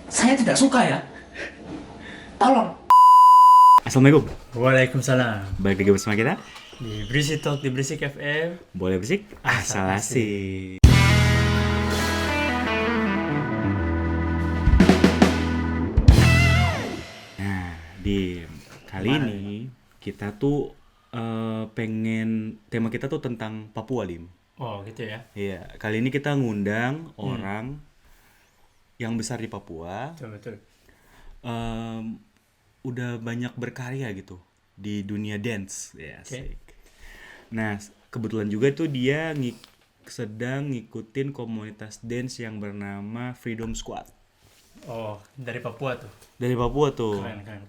Saya tidak suka ya. Tolong. Assalamualaikum. Waalaikumsalam. Balik lagi bersama kita Di Berisik Talk di Berisik FM. Boleh Berisik Asal Asal Asik. Nah, di kali Gimana ini kita tuh pengen tema kita tuh tentang Papua, Lim. Oh gitu ya. Iya, kali ini kita ngundang orang yang besar di Papua, Betul. em, udah banyak berkarya gitu di dunia dance, ya Oke. asik. Nah, kebetulan juga tuh dia sedang ngikutin komunitas dance yang bernama Freedom Squad. Oh dari Papua tuh. Dari Papua tuh. Keren.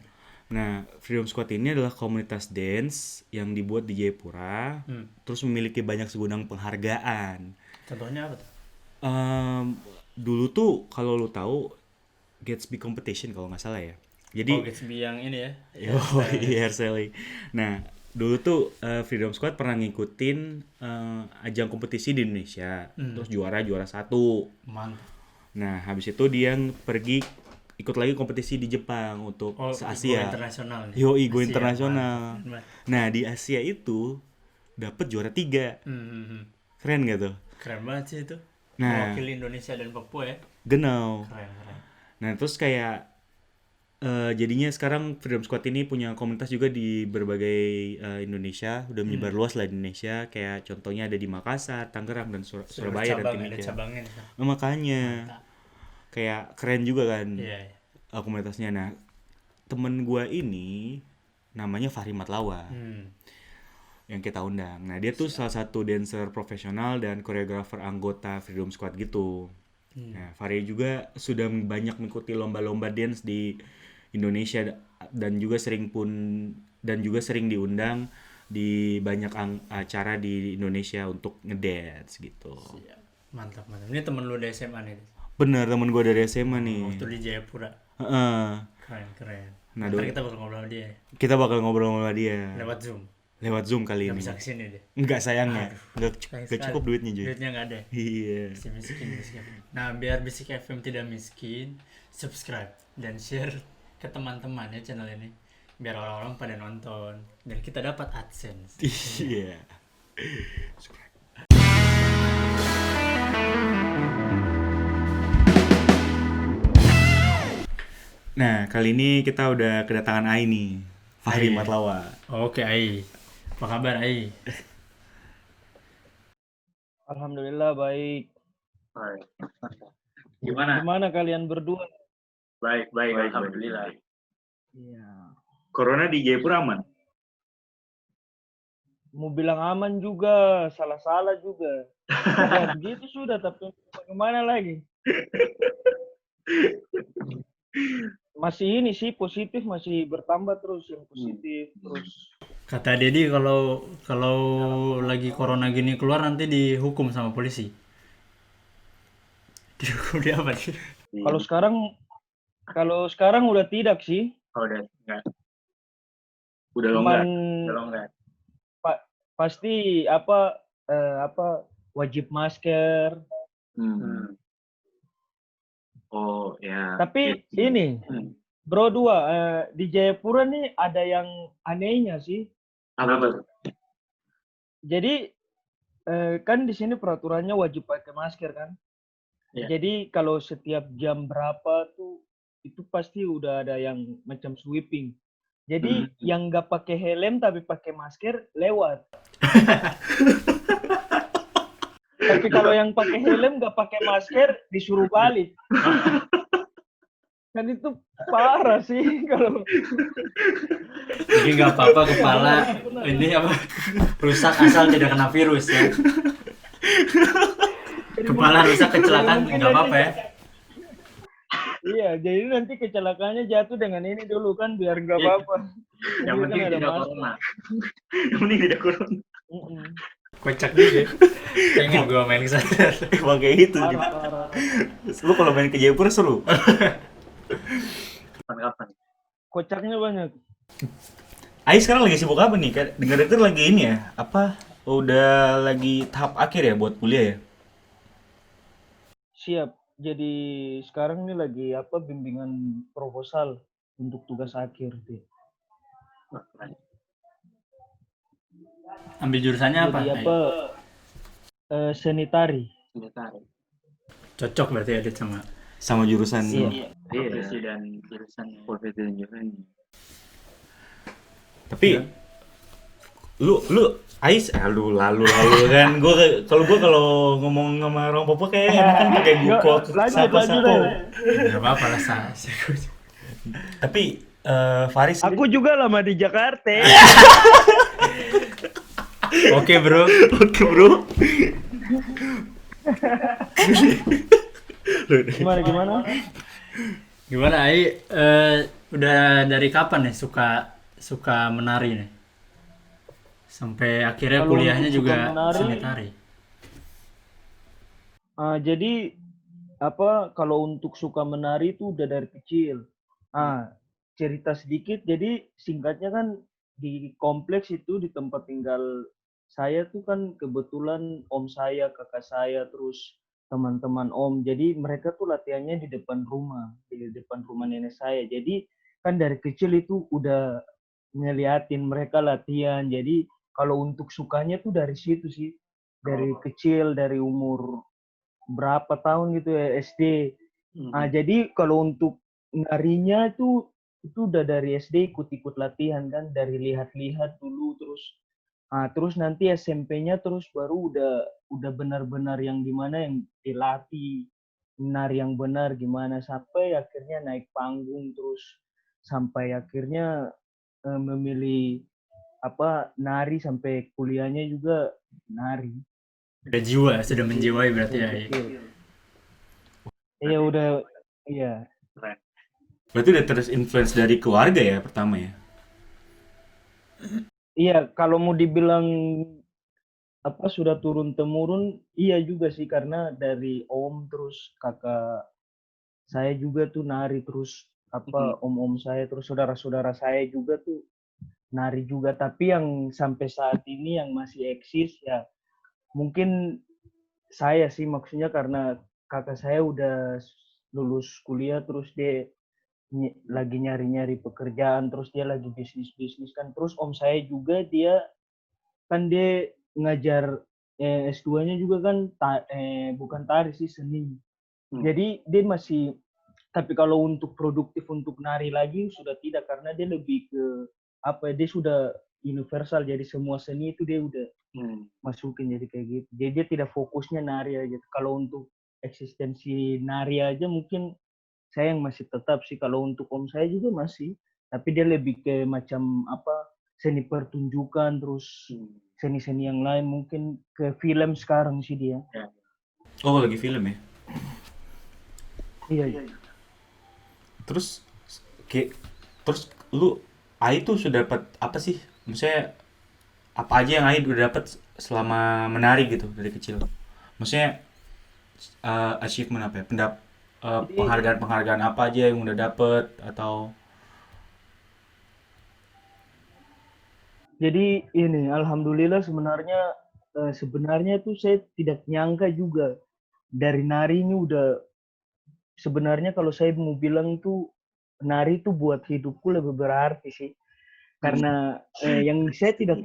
Nah, Freedom Squad ini adalah komunitas dance yang dibuat di Jayapura, terus memiliki banyak segudang penghargaan. Contohnya apa tuh? Em, Dulu tuh kalau lu tahu Gatsby Competition kalau nggak salah ya. Jadi Oh Gatsby yang ini ya. oh iya Sally. Nah, dulu tuh Freedom Squad pernah ngikutin ajang kompetisi di Indonesia, terus juara satu. Mantap. Nah, habis itu dia pergi ikut lagi kompetisi di Jepang untuk Oh se-Asia. go internasional nih. Yo, go Asia, internasional. mantap. Nah, di Asia itu dapet juara 3. Hmm. Keren gak tuh? Keren banget sih itu. Nah. Mewakili Indonesia dan Papua ya. Genau. Keren. Nah, terus kayak jadinya sekarang Freedom Squad ini punya komunitas juga di berbagai Indonesia, udah menyebar luas lah di Indonesia, kayak contohnya ada di Makassar, Tangerang, dan Surabaya dan Cabang, ada Timika. cabangnya nih. Nah, makanya kayak keren juga kan Iya. komunitasnya. Nah, temen gua ini namanya Fahri Matlawa yang kita undang. Nah, dia tuh salah satu dancer profesional dan koreografer anggota Freedom Squad gitu. Nah, Fahri juga sudah banyak mengikuti lomba-lomba dance di Indonesia dan juga sering diundang di banyak acara di Indonesia untuk ngedance gitu. Iya. Mantap. Ini temen lu dari SMA nih. Bener, temen gua dari SMA nih. Waktu di Jayapura. Heeh. Keren. Nah, Ntar kita bakal ngobrol sama dia ya. Kita bakal ngobrol sama dia Lewat Zoom. kali Gak ini. bisa kesini deh. Enggak, sayangnya. Enggak Sayang cukup sekali. duitnya, Joy. Duitnya gak ada. Iya. Si miskin. Nah, biar Bisik FM tidak miskin, subscribe dan share ke teman-teman ya channel ini. Biar orang-orang pada nonton dan kita dapat AdSense. Iya. Nah, kali ini kita udah kedatangan Ai nih. Fahri Ai. Matlawa. Oke, Ai. Apa kabar, Ai? Alhamdulillah baik. Gimana? Gimana kalian berdua? Baik, alhamdulillah. Iya. Corona di Jayapura aman? Mau bilang aman juga, salah juga. Ya begitu sudah, tapi bagaimana lagi? Masih ini sih positif, masih bertambah terus yang positif terus. Kata Dedi kalau lagi corona gini keluar nanti dihukum sama polisi. Dihukum dia apa sih? Kalau sekarang udah tidak sih. Oh, udah enggak. Udah Cuman longgar. pasti wajib masker. Oh, ya. Tapi ini Bro di Jayapura nih ada yang anehnya sih. Apa tuh? Jadi kan di sini peraturannya wajib pakai masker kan. Iya. Jadi kalau setiap jam berapa tuh itu pasti udah ada yang macam sweeping. Jadi yang nggak pakai helm tapi pakai masker lewat. Tapi kalau yang pakai helm nggak pakai masker disuruh balik. Kan itu parah sih kalau. Jadi nggak apa-apa kepala ini apa rusak asal tidak kena virus ya. Kepala rusak kecelakaan nggak apa-apa ya. Iya, jadi nanti kecelakaannya jatuh dengan ini dulu kan biar nggak apa-apa. Yang Jadi penting kan ada tidak masker. corona. Yang penting tidak corona. Kocak juga. Pengen gua main ke sana. Emang kayak gitu. Parah. Lu kalau main ke Jayapura seru. Kapan? Kocaknya banyak. Ai sekarang lagi sibuk apa nih? Dengar-dengar lagi ini ya. Apa? Udah lagi tahap akhir ya buat kuliah ya? Siap. jadi sekarang nih lagi apa bimbingan proposal untuk tugas akhir tuh. Wah, keren. Ambil jurusannya apa? Jadi apa seni tari. Sebentar. Cocok berarti Adit sama jurusan Iya. profesi dan jurusannya. Profesi dan jurusannya. tapi Ya. lu Ais lalu kan gue kalau ngomong sama orang Papua kayak enakan pakai guko Lanjut. Gak apa-apa lah tapi Faris Aku juga lama di Jakarta. Oke bro. oke bro Gimana? Gimana Ai? Udah dari kapan nih suka menari nih? Sampai akhirnya Kalau kuliahnya untuk juga suka menari, seni tari. Jadi apa kalau untuk suka menari itu udah dari kecil. Cerita sedikit. Jadi singkatnya kan di kompleks itu di tempat tinggal saya tuh kan kebetulan om saya, kakak saya, terus teman-teman om. Jadi mereka tuh latihannya di depan rumah nenek saya. Jadi kan dari kecil itu udah ngeliatin mereka latihan. Jadi kalau untuk sukanya tuh dari situ sih. Dari kecil, dari umur berapa tahun gitu ya SD. Jadi kalau untuk narinya itu udah dari SD ikut-ikut latihan kan, dari lihat-lihat dulu terus nanti SMP-nya terus baru udah benar-benar yang gimana yang dilatih nari yang benar gimana sampai akhirnya naik panggung terus sampai akhirnya memilih apa nari sampai kuliahnya juga nari. Sudah menjiwai berarti ya. Iya udah, iya. Keren. berarti udah terus influence dari keluarga ya pertama ya. Iya, kalau mau dibilang apa sudah turun temurun, iya juga sih karena dari om terus kakak saya juga tuh nari terus apa om saya terus saudara-saudara saya juga tuh nari juga. Tapi yang sampai saat ini yang masih eksis ya mungkin saya sih maksudnya karena kakak saya udah lulus kuliah terus dia lagi nyari-nyari pekerjaan terus dia lagi bisnis kan terus om saya juga dia ngajar S2-nya juga kan bukan tari sih seni. Jadi dia masih tapi kalau untuk produktif untuk nari lagi sudah tidak karena dia lebih ke apa dia sudah universal jadi semua seni itu dia udah masukin jadi kayak gitu. Jadi dia tidak fokusnya nari aja. Kalau untuk eksistensi nari aja mungkin saya yang masih tetap sih kalau untuk om saya juga masih tapi dia lebih ke macam apa seni pertunjukan terus seni-seni yang lain mungkin ke film sekarang sih dia. Oh lagi film ya. Iya. Terus lu Ai tuh sudah dapat apa sih? Maksudnya apa aja yang Ai udah dapat selama menari gitu dari kecil? Maksudnya achievement apa ya? Penghargaan apa aja yang udah dapet atau Jadi ini alhamdulillah sebenarnya tuh saya tidak nyangka juga dari nari ini udah sebenarnya kalau saya mau bilang tuh nari itu buat hidupku lebih berarti sih. Karena yang saya tidak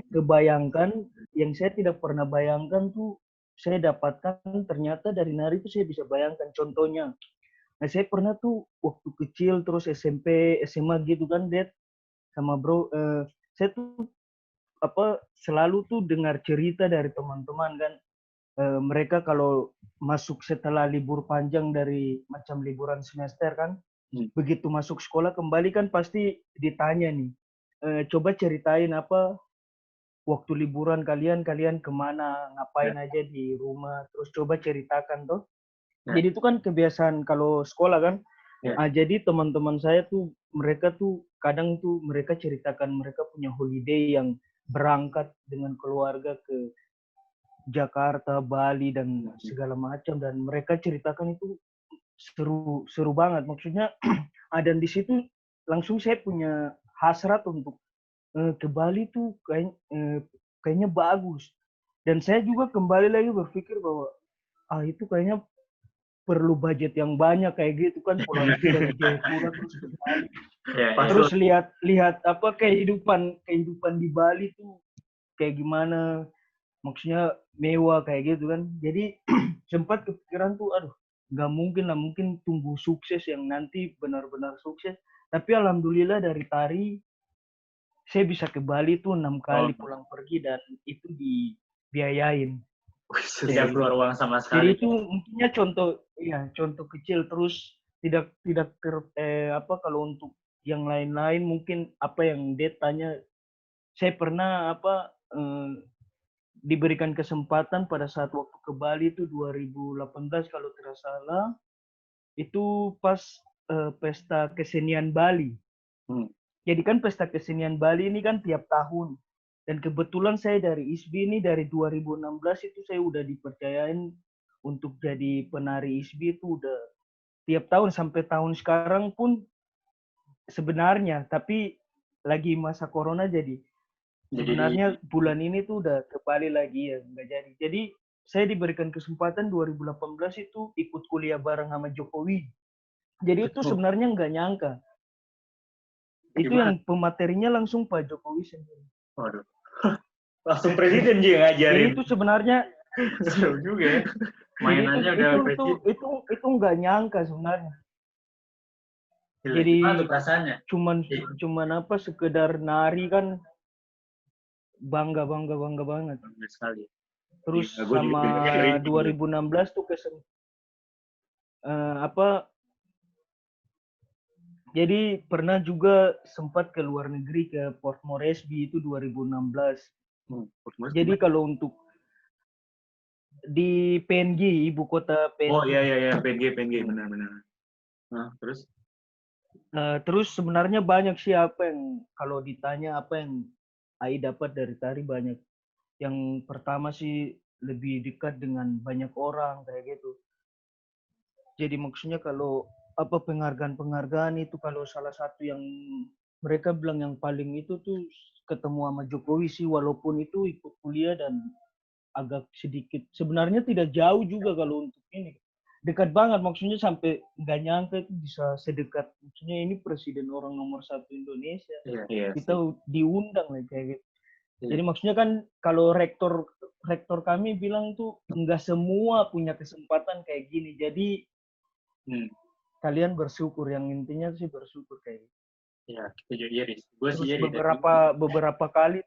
pernah bayangkan tuh saya dapatkan ternyata dari nari itu saya bisa bayangkan contohnya. Nah, saya pernah tuh waktu kecil terus SMP, SMA gitu kan, Dad, sama bro, saya tuh apa selalu tuh dengar cerita dari teman-teman kan, mereka kalau masuk setelah libur panjang dari macam liburan semester kan, begitu masuk sekolah kembali kan pasti ditanya nih, coba ceritain apa waktu liburan kalian kemana, ngapain aja di rumah, terus coba ceritakan toh. Jadi itu kan kebiasaan kalau sekolah kan. Jadi teman-teman saya tuh mereka tuh kadang tuh mereka ceritakan mereka punya holiday yang berangkat dengan keluarga ke Jakarta, Bali dan segala macam dan mereka ceritakan itu seru banget maksudnya dan di situ langsung saya punya hasrat untuk ke Bali tuh kayaknya bagus dan saya juga kembali lagi berpikir bahwa itu kayaknya perlu budget yang banyak kayak gitu kan, pulang dari Jayapura terus ke Bali. Ya, Terus lihat apa kehidupan di Bali tuh kayak gimana, maksudnya mewah kayak gitu kan. Jadi sempat kepikiran tuh, aduh nggak mungkin lah, mungkin tunggu sukses yang nanti benar-benar sukses. Tapi alhamdulillah dari tari saya bisa ke Bali tuh 6 kali pulang pergi dan itu dibiayain. tidak keluar uang sama Jadi sekali. itu mungkinnya contoh kecil. Terus tidak kalau untuk yang lain-lain mungkin apa yang dia tanya, saya pernah diberikan kesempatan pada saat waktu ke Bali itu 2018 kalau tidak salah, itu pas pesta kesenian Bali. Jadi kan pesta kesenian Bali ini kan tiap tahun. Dan kebetulan saya dari ISBI ini dari 2016 itu saya udah dipercayain untuk jadi penari ISBI itu udah tiap tahun sampai tahun sekarang pun sebenarnya, tapi lagi masa corona jadi sebenarnya bulan ini tuh udah ke Bali lagi ya, nggak jadi. Jadi saya diberikan kesempatan 2018 itu ikut kuliah bareng sama Jokowi. Jadi itu sebenarnya nggak nyangka. Itu yang pematerinya langsung Pak Jokowi sendiri. Waduh. Langsung presiden juga ngajarin. Jadi itu sebenarnya seru juga ya. Mainannya udah presiden. Itu nggak nyangka sebenarnya. Gila, Jadi gimana tuh rasanya? cuman apa sekedar nari kan bangga banget. Bangga sekali. Terus Ya, gua juga sama dengerin 2016 tuh jadi pernah juga sempat ke luar negeri ke Port Moresby itu 2016. Jadi kalau untuk di PNG, ibu kota PNG. Oh iya PNG benar. Nah, terus? Terus sebenarnya banyak sih apa yang kalau ditanya apa yang Ai dapat dari tari banyak. Yang pertama sih lebih dekat dengan banyak orang kayak gitu. Jadi maksudnya kalau apa penghargaan itu kalau salah satu yang mereka bilang yang paling itu tuh ketemu sama Jokowi sih, walaupun itu ikut kuliah dan agak sedikit sebenarnya tidak jauh juga kalau untuk ini dekat banget, maksudnya sampai nggak nyangka itu bisa sedekat, maksudnya ini presiden orang nomor 1 Indonesia. Kita diundang lah kayak gitu. Jadi maksudnya kan kalau rektor kami bilang tuh nggak semua punya kesempatan kayak gini, jadi kalian bersyukur, yang intinya sih bersyukur kayak gitu. Ya, kita juga iri. Gue sih iri. Beberapa kali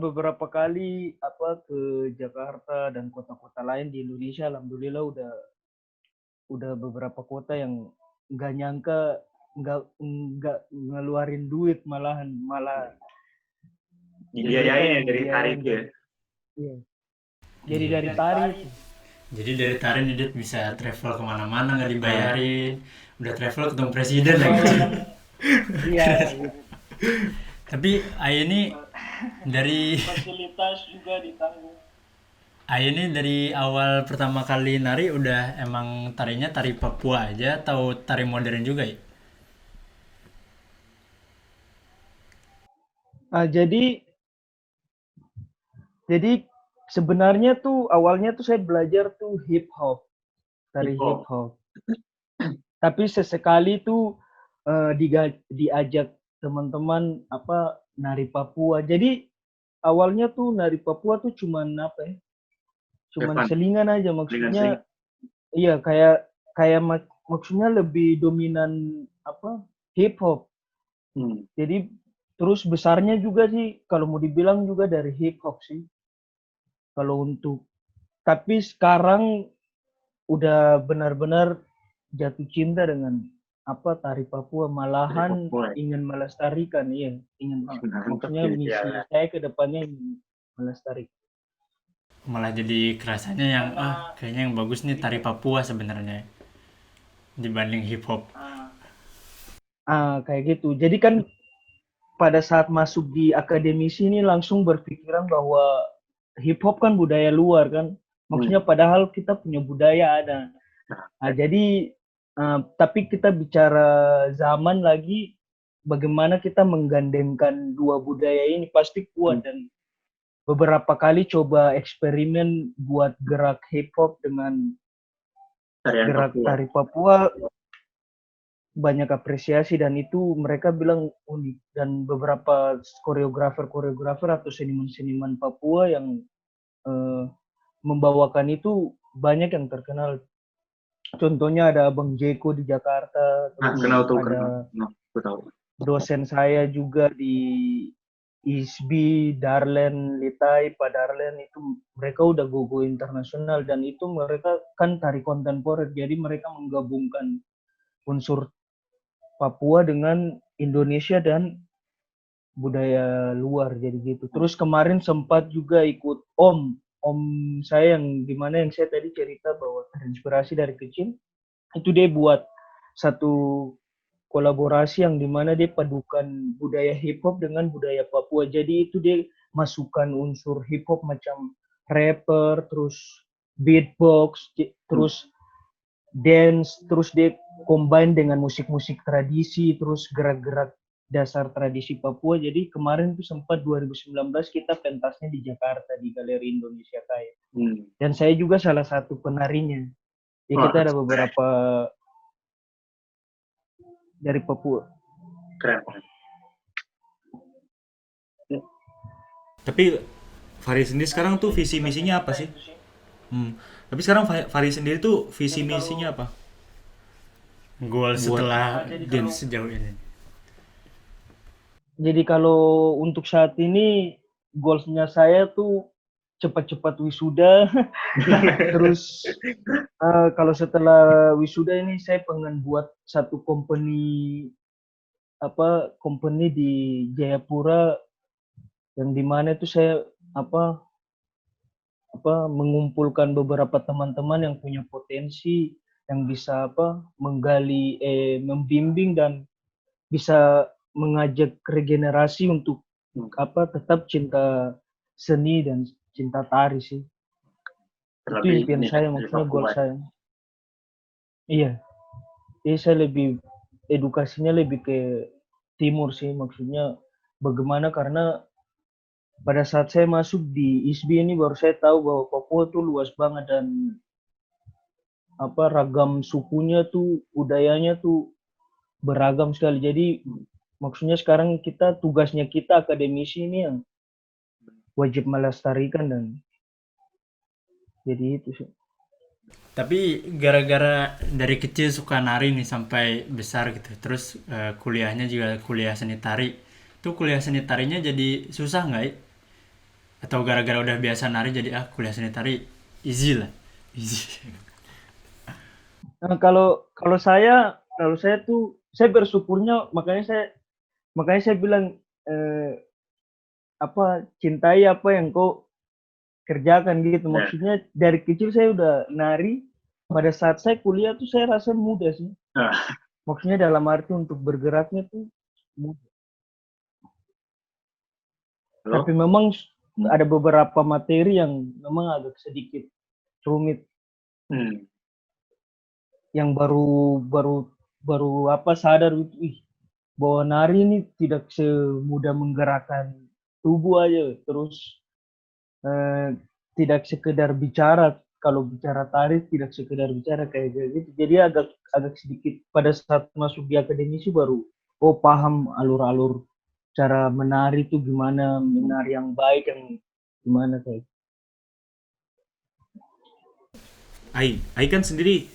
beberapa kali ke Jakarta dan kota-kota lain di Indonesia, alhamdulillah udah beberapa kota yang nggak nyangka nggak ngeluarin duit malah dibiayain dari tarik ya. Iya. Jadi dari tarik. Jadi dari Tarin dia bisa travel kemana-mana nggak dibayarin, udah travel ketemu presiden lagi. Iya. Tapi Ai ini dari fasilitas juga ditanggung. Ai ini dari awal pertama kali nari udah emang tarinya tari Papua aja atau tari modern juga ya? Jadi sebenarnya tuh awalnya tuh saya belajar tuh hip hop. Tapi sesekali tuh diajak teman-teman nari Papua. Jadi awalnya tuh nari Papua tuh cuman selingan aja, maksudnya. Iya, kayak maksudnya lebih dominan hip hop. Jadi terus besarnya juga sih kalau mau dibilang juga dari hip hop sih. Kalau untuk, tapi sekarang udah benar-benar jatuh cinta dengan tari Papua, malahan ingin melestarikan, maksudnya misi saya ke depannya ingin melestarikan. Malah jadi kerasanya yang kayaknya yang bagus nih tari Papua sebenarnya dibanding hip hop. Kayak gitu. Jadi kan pada saat masuk di akademisi ini langsung berpikiran bahwa hip hop kan budaya luar kan, maksudnya padahal kita punya budaya ada. Jadi tapi kita bicara zaman lagi, bagaimana kita menggandengkan dua budaya ini pasti kuat. Dan beberapa kali coba eksperimen buat gerak hip hop dengan Tarian gerak Papua. tari Papua, banyak apresiasi dan itu mereka bilang unik, dan beberapa koreografer atau seniman-seniman Papua yang membawakan itu banyak yang terkenal. Contohnya ada Abang Jeko di Jakarta, terus Kenal tuh, ada kenal. Aku tahu. dosen saya juga di ISBI, Darlen Litai, Pak Darlen, itu mereka udah go internasional, dan itu mereka kan tari kontemporer, jadi mereka menggabungkan unsur Papua dengan Indonesia dan budaya luar, jadi gitu. Terus kemarin sempat juga ikut om saya yang dimana yang saya tadi cerita bahwa terinspirasi dari kecil, itu dia buat satu kolaborasi yang dimana dia padukan budaya hip hop dengan budaya Papua. Jadi itu dia masukkan unsur hip hop macam rapper, terus beatbox, terus dance, terus dia combine dengan musik-musik tradisi, terus gerak-gerak dasar tradisi Papua. Jadi kemarin itu sempat 2019 kita pentasnya di Jakarta di Galeri Indonesia Kaya. Dan saya juga salah satu penarinya. Ya, kita ada beberapa dari Papua. Keren. Tapi Fahri sendiri sekarang tuh visi misinya apa sih? Tapi sekarang Fahri sendiri tuh visi misinya apa? Goal setelah dance sejauh ini. Jadi kalau untuk saat ini goalsnya saya tuh cepat-cepat wisuda. Terus kalau setelah wisuda ini saya pengen buat satu company di Jayapura, yang dimana itu saya mengumpulkan beberapa teman-teman yang punya potensi, yang bisa menggali, membimbing dan bisa mengajak regenerasi untuk tetap cinta seni dan cinta tari sih. Itu impian saya, maksudnya goal saya. Iya. Jadi saya lebih edukasinya lebih ke timur sih, maksudnya bagaimana, karena pada saat saya masuk di ISBI ini baru saya tahu bahwa Papua tuh luas banget dan ragam sukunya tuh, budayanya tuh beragam sekali. Jadi maksudnya sekarang tugasnya kita akademisi ini yang wajib melestarikan, dan jadi itu sih. Tapi gara-gara dari kecil suka nari nih sampai besar gitu, terus kuliahnya juga kuliah seni tari. Tuh kuliah seni tarinya jadi susah nggak? Atau gara-gara udah biasa nari jadi kuliah seni tari easy lah? Easy. Nah, kalau saya tuh, saya bersyukurnya, makanya saya bilang cintai apa yang kau kerjakan gitu. Maksudnya dari kecil saya udah nari. Pada saat saya kuliah tuh saya rasa mudah sih. Maksudnya dalam arti untuk bergeraknya tuh mudah. Tapi memang ada beberapa materi yang memang agak sedikit rumit. Yang baru sadar bahwa nari ini tidak semudah menggerakkan tubuh aja, terus tidak sekedar bicara. Kalau bicara tari tidak sekedar bicara kayak gitu. Jadi agak sedikit pada saat masuk di akademisi baru paham alur-alur cara menari itu gimana, menari yang baik yang gimana kayak. Ai kan sendiri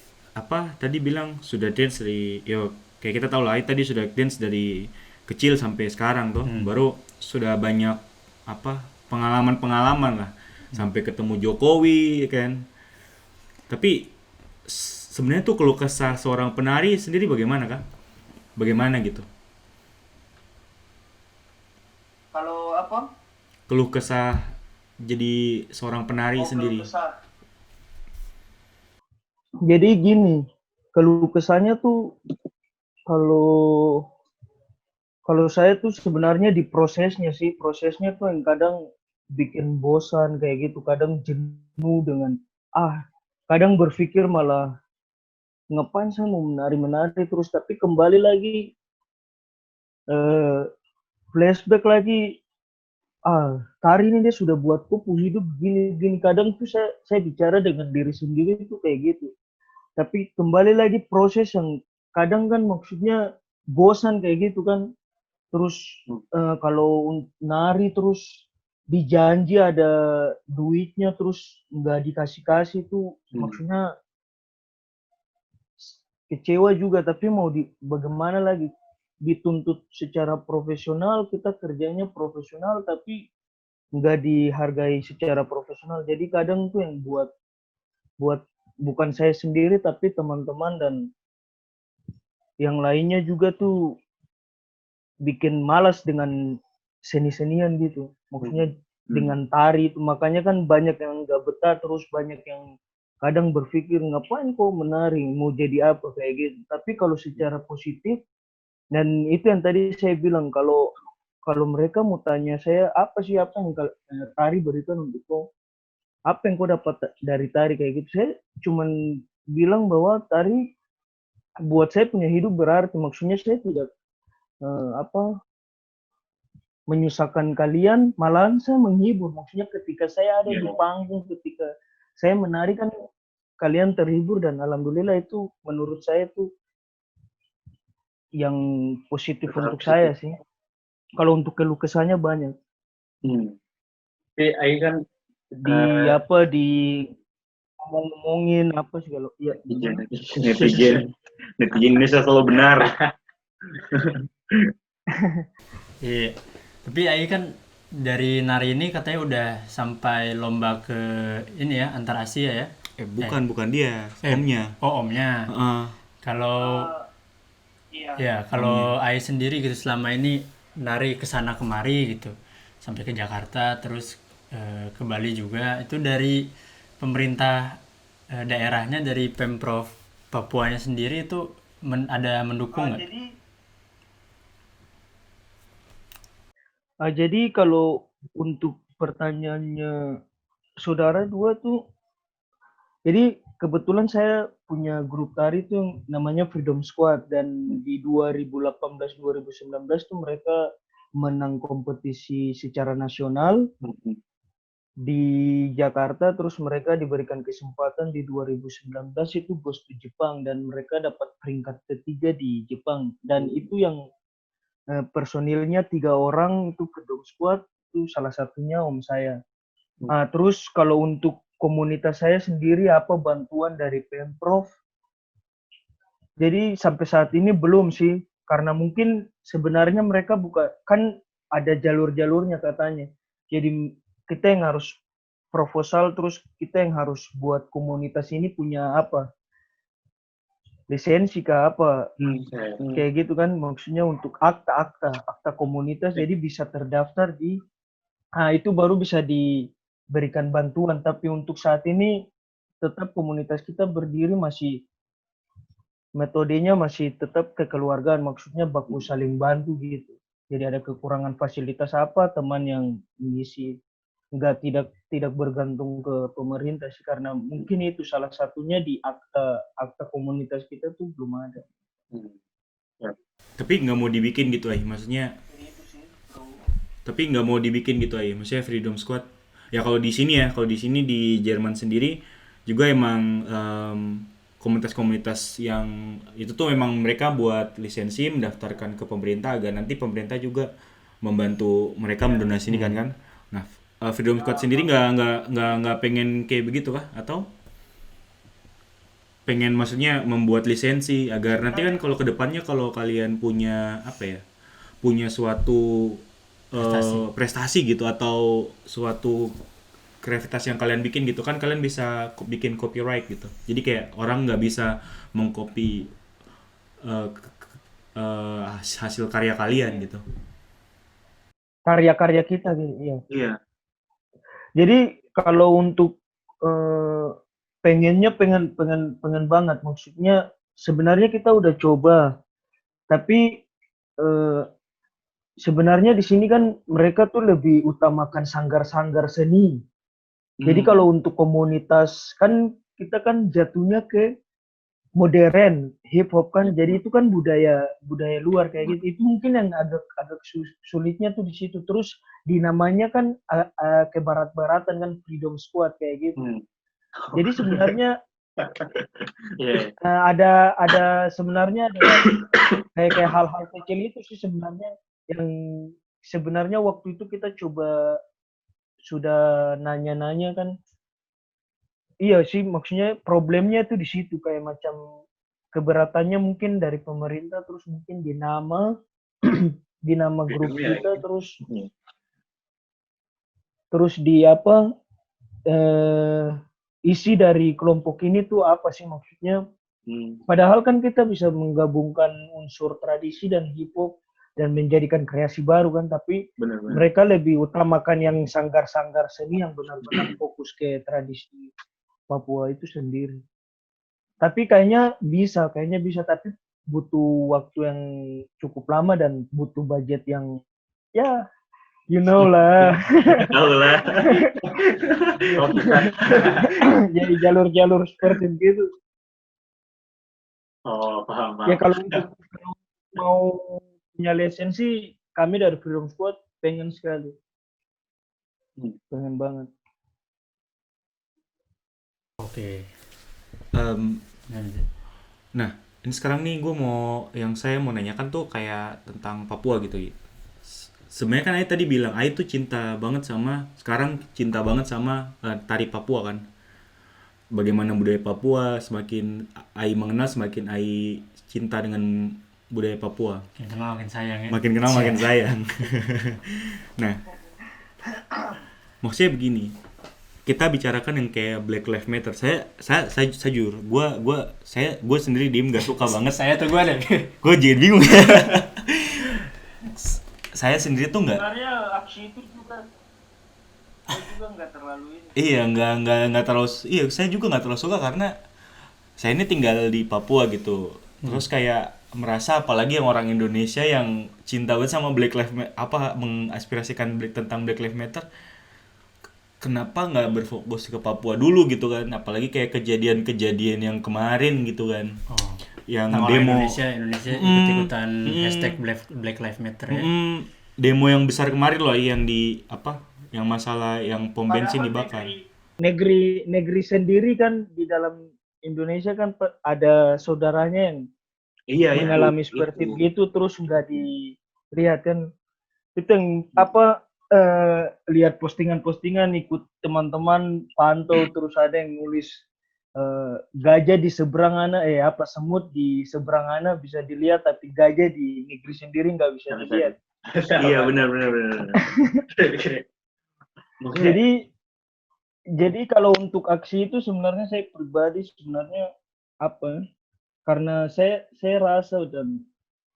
tadi bilang sudah dance dari kayak kita tahu lah, Ai tadi sudah dance dari kecil sampai sekarang tuh, baru sudah banyak pengalaman lah, sampai ketemu Jokowi kan. Tapi sebenarnya tuh keluh kesah seorang penari sendiri bagaimana Kak? Bagaimana gitu? Kalau keluh kesah jadi seorang penari sendiri. Jadi gini, keluh kesahnya tuh kalau saya tuh sebenarnya di prosesnya tuh yang kadang bikin bosan kayak gitu, kadang jenuh dengan kadang berpikir malah ngapain saya mau menari terus, tapi kembali lagi flashback lagi tari ini dia sudah buat kupu hidup gini. Kadang tuh saya bicara dengan diri sendiri itu kayak gitu. Tapi kembali lagi proses yang kadang kan maksudnya bosan kayak gitu kan. Terus kalau nari terus dijanji ada duitnya terus nggak dikasih tuh maksudnya kecewa juga. Tapi mau bagaimana lagi, dituntut secara profesional, kita kerjanya profesional tapi nggak dihargai secara profesional. Jadi kadang tuh yang buat bukan saya sendiri tapi teman-teman dan yang lainnya juga tuh bikin malas dengan seni-senian gitu. Maksudnya dengan tari itu, makanya kan banyak yang nggak betah, terus banyak yang kadang berpikir ngapain kok menari, mau jadi apa kayak gitu. Tapi kalau secara positif, dan itu yang tadi saya bilang, kalau mereka mau tanya saya apa yang tari berikan untuk kau, apa yang kau dapat dari tari kayak gitu, saya cuman bilang bahwa tari buat saya punya hidup berarti. Maksudnya saya tidak menyusahkan kalian, malahan saya menghibur. Maksudnya ketika saya ada di panggung, ketika saya menari kan kalian terhibur, dan alhamdulillah itu menurut saya itu yang positif untuk saya sih. Kalau untuk keluh kesahnya banyak. Tapi Ai kan di ngomongin apa sih kalau netizen Indonesia selalu benar. Iya. Tapi Ai kan dari nari ini katanya udah sampai lomba ke ini ya, antar Asia ya? Bukan dia, omnya. Oh, omnya. Kalau kalau Ai sendiri gitu selama ini nari kesana kemari gitu, sampai ke Jakarta terus ke Bali juga, itu dari pemerintah daerahnya, dari Pemprov Papuanya sendiri itu ada mendukung nggak? Jadi kalau untuk pertanyaannya saudara dua tuh, jadi kebetulan saya punya grup tari tuh yang namanya Freedom Squad, dan di 2018-2019 tuh mereka menang kompetisi secara nasional di Jakarta. Terus mereka diberikan kesempatan di 2019 itu goes to Jepang, dan mereka dapat peringkat ketiga di Jepang. Dan itu yang personilnya 3 orang, itu Freedom Squad, itu salah satunya om saya. Terus kalau untuk komunitas saya sendiri apa bantuan dari Pemprov, jadi sampai saat ini belum sih, karena mungkin sebenarnya mereka kan ada jalur-jalurnya katanya. Jadi kita yang harus proposal, terus kita yang harus buat komunitas ini punya apa, lisensi kah apa, kayak gitu kan, maksudnya untuk akta komunitas, jadi bisa terdaftar di itu baru bisa diberikan bantuan. Tapi untuk saat ini tetap komunitas kita berdiri masih metodenya masih tetap kekeluargaan, maksudnya baku saling bantu gitu. Jadi ada kekurangan fasilitas apa, teman yang mengisi, tidak bergantung ke pemerintah sih, karena mungkin itu salah satunya di akta komunitas kita tuh belum ada. Tapi nggak mau dibikin gitu maksudnya. Tapi nggak mau dibikin gitu maksudnya Freedom Squad. Ya kalau di sini di Jerman sendiri juga emang komunitas-komunitas yang itu tuh memang mereka buat lisensi, mendaftarkan ke pemerintah agar nanti pemerintah juga membantu mereka mendonasikan kan. Nah, Freedom Squad sendiri nggak pengen kayak begitu kah? Atau pengen maksudnya membuat lisensi agar nanti kan kalau kedepannya kalau kalian punya punya suatu prestasi gitu atau suatu kreativitas yang kalian bikin gitu kan, kalian bisa bikin copyright gitu. Jadi kayak orang nggak bisa mengcopy hasil karya kalian gitu. Karya-karya kita gitu, iya. Iya. Jadi kalau untuk pengen banget, maksudnya sebenarnya kita udah coba, tapi sebenarnya di sini kan mereka tuh lebih utamakan sanggar-sanggar seni. Jadi kalau untuk komunitas kan kita kan jatuhnya ke modern hip hop kan, jadi itu kan budaya luar kayak gitu. Itu mungkin yang agak sulitnya tuh di situ. Terus dinamanya kan ke barat-baratan kan, Freedom Squad kayak gitu. Jadi sebenarnya Iya. ada sebenarnya kayak hal-hal kecil itu sih sebenarnya yang sebenarnya waktu itu kita coba sudah nanya-nanya kan. Iya sih, maksudnya problemnya tuh di situ, kayak macam keberatannya mungkin dari pemerintah, terus mungkin di nama di nama grup Filmnya kita, lagi. terus di apa isi dari kelompok ini tuh apa sih maksudnya. Padahal kan kita bisa menggabungkan unsur tradisi dan hip hop dan menjadikan kreasi baru kan, tapi Benar-benar. mereka lebih utamakan yang sanggar-sanggar seni yang benar-benar fokus ke tradisi Papua itu sendiri. Tapi kayaknya bisa, tapi butuh waktu yang cukup lama dan butuh budget yang ya you know lah. Tahu lah. Oh, kita. Jadi jalur-jalur seperti itu. Oh, paham. Ya kalau mau punya lisensi, kami dari Freedom Squad pengen sekali. Pengen banget. Oke. Nah, ini sekarang nih saya mau nanyakan tuh kayak tentang Papua gitu. Sebenarnya kan Ai tadi bilang Ai tuh sekarang cinta banget sama tari Papua kan. Bagaimana budaya Papua, semakin Ai mengenal, semakin Ai cinta dengan budaya Papua. Makin kenal makin sayang ya. Makin kenal makin sayang. Nah, maksudnya begini, kita bicarakan yang kayak Black Lives Matter. Saya jujur, gue sendiri diem gak suka banget. Saya tuh gue deh. Gue jadi bingung. Saya sendiri tuh nggak. Sebenarnya aksi itu juga nggak terlalu ini. Iya, nggak terlalu. Iya, saya juga nggak terlalu suka karena saya ini tinggal di Papua gitu. Terus kayak merasa apalagi yang orang Indonesia yang cinta banget sama Black Lives Matter, mengaspirasikan tentang Black Lives Matter, kenapa nggak berfokus ke Papua dulu gitu kan? Apalagi kayak kejadian-kejadian yang kemarin gitu kan. Yang Sama demo Indonesia ikut-ikutan hashtag Black Lives Matter ya. Demo yang besar kemarin loh, yang yang masalah yang pom bensin dibakar. Negeri sendiri kan di dalam Indonesia kan ada saudaranya yang mengalami seperti itu, terus nggak dilihat kan. Itu yang lihat postingan-postingan, ikut teman-teman pantau, terus ada yang nulis gajah di seberang semut di seberang ana bisa dilihat, tapi gajah di negeri sendiri nggak bisa dilihat. Iya, benar. Jadi kalau untuk aksi itu sebenarnya saya pribadi karena saya rasa dan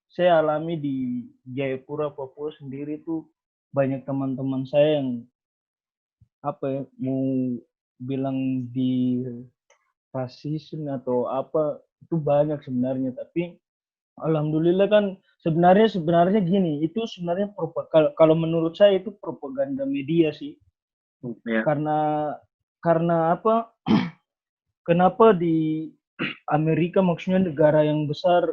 saya alami di Jayapura, Papua sendiri tuh banyak teman-teman saya yang mau bilang di rasisme atau itu banyak sebenarnya, tapi alhamdulillah kan sebenarnya gini, itu sebenarnya kalau menurut saya itu propaganda media sih. Ya. Karena kenapa di Amerika, maksudnya negara yang besar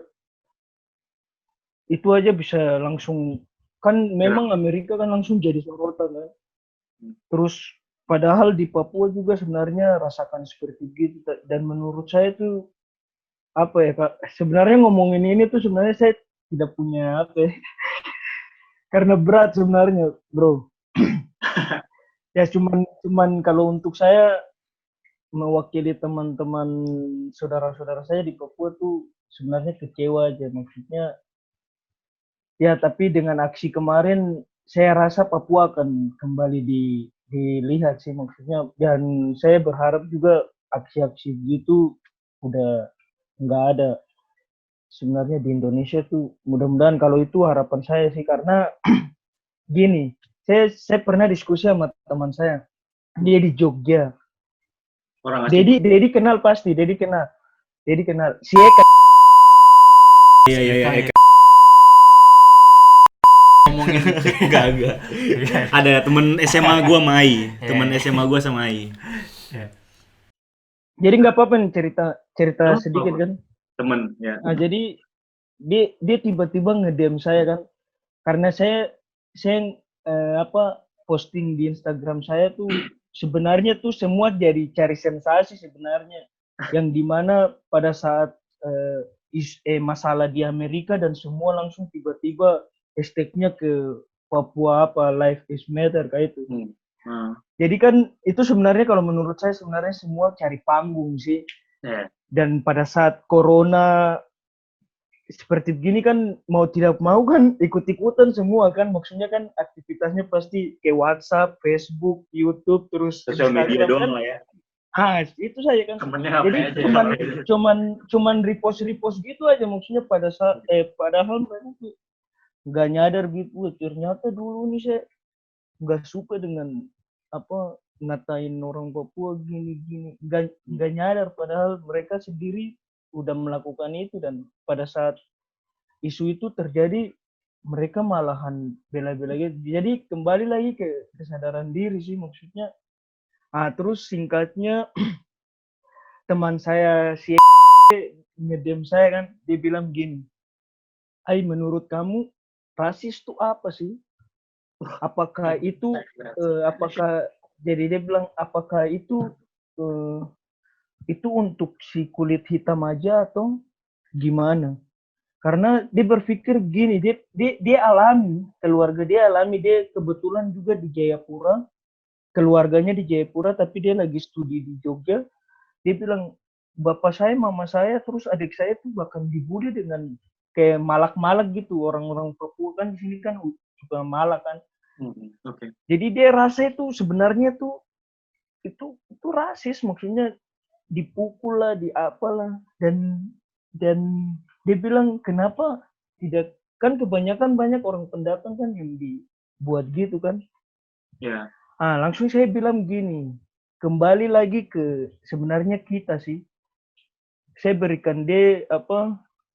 itu aja bisa langsung kan, memang Amerika kan langsung jadi sorotan kan. Terus padahal di Papua juga sebenarnya rasakan seperti gitu, dan menurut saya tuh sebenarnya ngomongin ini tuh sebenarnya saya tidak punya karena berat sebenarnya, bro. Ya cuman kalau untuk saya mewakili teman-teman saudara-saudara saya di Papua tuh sebenarnya kecewa aja, maksudnya ya. Tapi dengan aksi kemarin saya rasa Papua akan kembali dilihat sih, maksudnya. Dan saya berharap juga aksi-aksi gitu udah nggak ada sebenarnya di Indonesia tuh, mudah-mudahan. Kalau itu harapan saya sih, karena gini, saya pernah diskusi sama teman saya, dia di Jogja. Dedi kenal pasti, Dedi kenal si Eka. Iya. Ngomongin enggak. Ada temen SMA gua sama Ai. Jadi nggak apa-apa nih cerita sedikit kan. Temen ya. Nah, jadi dia tiba-tiba nge-DM saya kan, karena saya posting di Instagram saya tuh sebenarnya tuh semua jadi cari sensasi sebenarnya, yang dimana pada saat masalah di Amerika dan semua langsung tiba-tiba hashtagnya ke Papua apa Life is Matter kayak itu. Jadi kan itu sebenarnya kalau menurut saya sebenarnya semua cari panggung sih. Dan pada saat corona seperti begini kan mau tidak mau kan ikut-ikutan semua kan, maksudnya kan aktivitasnya pasti ke WhatsApp, Facebook, YouTube, terus Sosial media Instagram doang kan. lah ya. Itu saya kan. Temennya Jadi cuman repost gitu aja, maksudnya pada saat padahal mereka tuh nggak nyadar gitu. Ternyata dulu nih saya nggak suka dengan ngatain orang Papua gini-gini, nggak nyadar padahal mereka sendiri udah melakukan itu, dan pada saat isu itu terjadi mereka malahan bela-bela gitu. Jadi kembali lagi ke kesadaran diri sih maksudnya. Terus singkatnya teman saya si ngedem saya kan, dia bilang gini, menurut kamu rasis itu apa sih? Apakah itu jadi dia bilang apakah itu untuk si kulit hitam aja atau gimana? Karena dia berpikir gini, dia alami, keluarga dia alami, dia kebetulan juga di Jayapura, keluarganya di Jayapura tapi dia lagi studi di Jogja. Dia bilang bapak saya, mama saya, terus adik saya tuh bahkan dibully dengan kayak malak-malak gitu. Orang-orang Papua kan di sini kan juga malak kan. Jadi dia rasa itu sebenarnya tuh itu rasis, maksudnya dipukul lah, di apalah, dan dia bilang kenapa tidak, kan kebanyakan banyak orang pendatang kan yang dibuat gitu kan. Langsung saya bilang gini, kembali lagi ke sebenarnya kita sih, saya berikan dia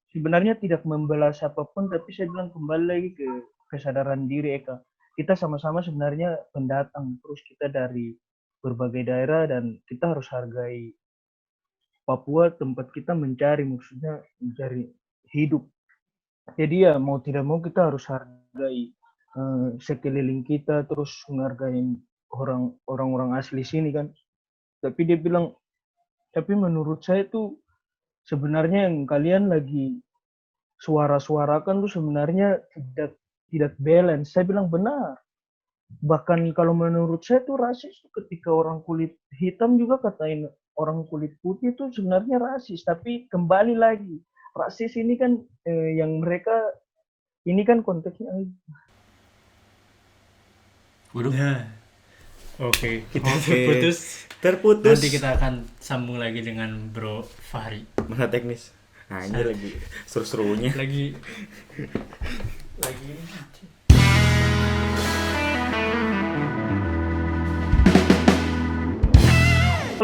sebenarnya tidak membela siapapun, tapi saya bilang kembali lagi ke kesadaran diri Eka. Kita sama-sama sebenarnya pendatang, terus kita dari berbagai daerah, dan kita harus hargai Papua, tempat kita mencari, maksudnya mencari hidup. Jadi ya mau tidak mau kita harus hargai sekeliling kita, terus menghargai orang-orang asli sini kan. Tapi dia bilang, tapi menurut saya tuh sebenarnya yang kalian lagi suara-suarakan tuh sebenarnya tidak balance. Saya bilang benar. Bahkan kalau menurut saya tuh rasis tuh ketika orang kulit hitam juga katain orang kulit putih itu sebenarnya rasis. Tapi kembali lagi, rasis ini kan yang mereka ini kan konteksnya. Oke, kita terputus. Nanti kita akan sambung lagi dengan Bro Fahri. Masa teknis. Nah, ini lagi seru-serunya. Lagi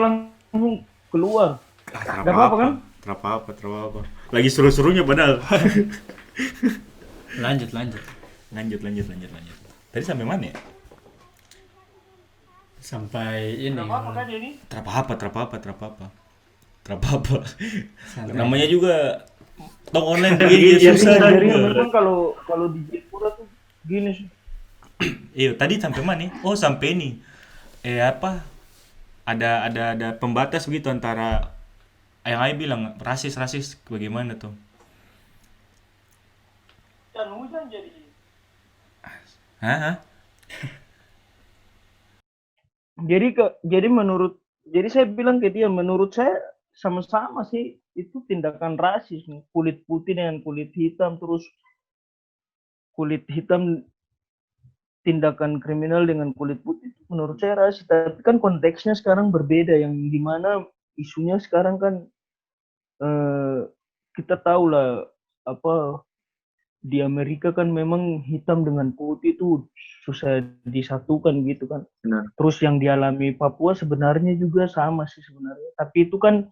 langsung keluar. Gak apa-apa kan? Terapa-apa. Lagi seru-serunya padahal. lanjut. Tadi sampai mana ya? Sampai ini. Apa kan ini? Terapa-apa. Santai. Namanya juga tong online begini susah. Jadi memang kalau di Jepura tuh gini sih. Tadi sampai mana nih? Oh, sampai ini. Ada pembatas begitu antara yang Ai bilang rasis bagaimana tuh? Dan hujan jadi. Hah? Jadi saya bilang ke dia, menurut saya sama-sama sih itu tindakan rasis, kulit putih dengan kulit hitam, terus kulit hitam tindakan kriminal dengan kulit putih, menurut saya rasis. Tapi kan konteksnya sekarang berbeda, yang dimana isunya sekarang kan kita tahu lah di Amerika kan memang hitam dengan putih itu susah disatukan gitu kan. Benar. Terus yang dialami Papua sebenarnya juga sama sih sebenarnya. Tapi itu kan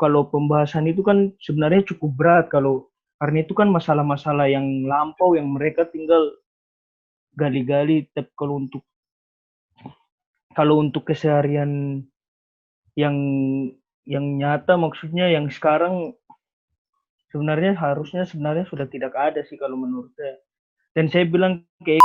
kalau pembahasan itu kan sebenarnya cukup berat karena itu kan masalah-masalah yang lampau yang mereka tinggal gali-gali. Tapi kalau untuk keseharian yang nyata, maksudnya yang sekarang Harusnya sudah tidak ada sih kalau menurut saya. Dan saya bilang ke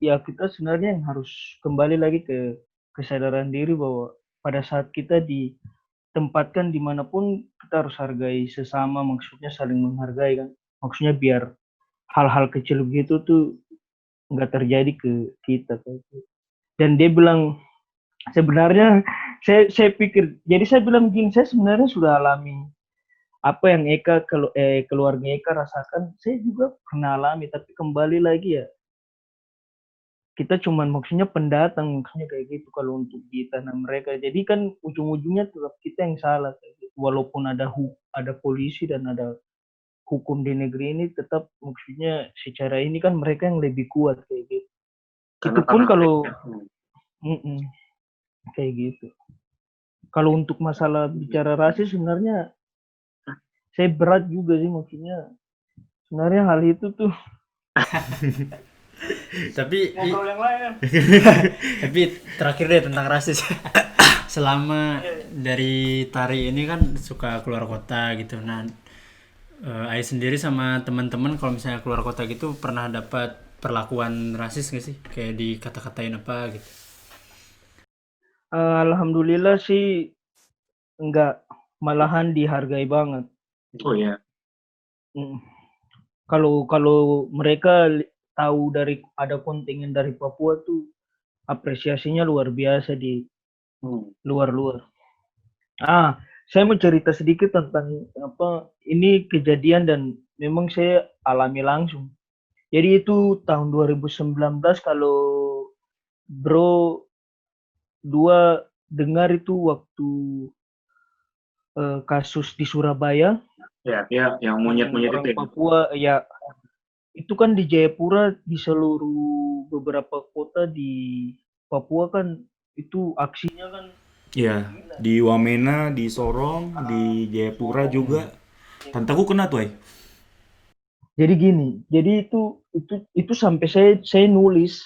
ya kita sebenarnya yang harus kembali lagi ke kesadaran diri bahwa pada saat kita ditempatkan dimanapun kita harus hargai sesama, maksudnya saling menghargai kan. Maksudnya biar hal-hal kecil begitu tuh nggak terjadi ke kita. Dan dia bilang sebenarnya saya pikir, jadi saya bilang gini, saya sebenarnya sudah alami apa yang keluarga Eka rasakan, saya juga pernah alami, tapi kembali lagi ya kita cuman maksudnya pendatang, maksudnya kayak gitu kalau untuk di tanah mereka. Jadi kan ujung-ujungnya tetap kita yang salah kayak gitu. Walaupun ada polisi dan ada hukum di negeri ini, tetap maksudnya secara ini kan mereka yang lebih kuat kayak gitu. Karena Itu pun tanah kalau mereka. kayak gitu. Kalau untuk masalah bicara rasis sebenarnya saya berat juga sih, maksudnya sebenarnya hal itu tuh Tapi ngobrol yang lain. tapi terakhir deh tentang rasis. Selama dari Tari ini kan suka keluar kota gitu. Nah, Ai sendiri sama teman-teman kalau misalnya keluar kota gitu pernah dapat perlakuan rasis nggak sih? Kayak dikata-katain apa gitu? Alhamdulillah sih enggak, malahan dihargai banget. Oh ya. Mm. Kalau mereka tahu ada kontingen dari Papua tuh apresiasinya luar biasa di luar. Saya mau cerita sedikit tentang ini kejadian dan memang saya alami langsung. Jadi itu tahun 2019 kalau Bro dua dengar itu waktu kasus di Surabaya. Ya, yang monyet-monyet orang itu ya. Papua ya, itu kan di Jayapura, di seluruh beberapa kota di Papua kan itu aksinya kan. Iya, di Wamena, di Sorong, di Jayapura juga. Tantaku kena tuh, Jadi gini, jadi itu sampai saya nulis,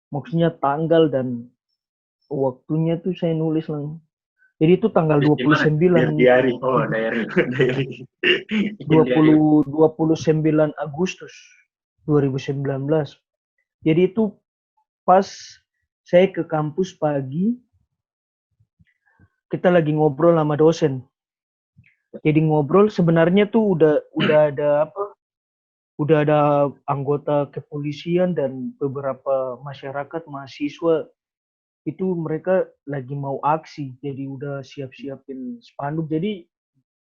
maksudnya tanggal dan waktunya tuh saya nulis langsung. Jadi itu tanggal 29 Diari. Oh, diary. 29 Agustus 2019. Jadi itu pas saya ke kampus pagi, kita lagi ngobrol sama dosen. Jadi ngobrol sebenarnya tuh udah ada anggota kepolisian dan beberapa masyarakat mahasiswa itu mereka lagi mau aksi, jadi udah siap-siapin spanduk. Jadi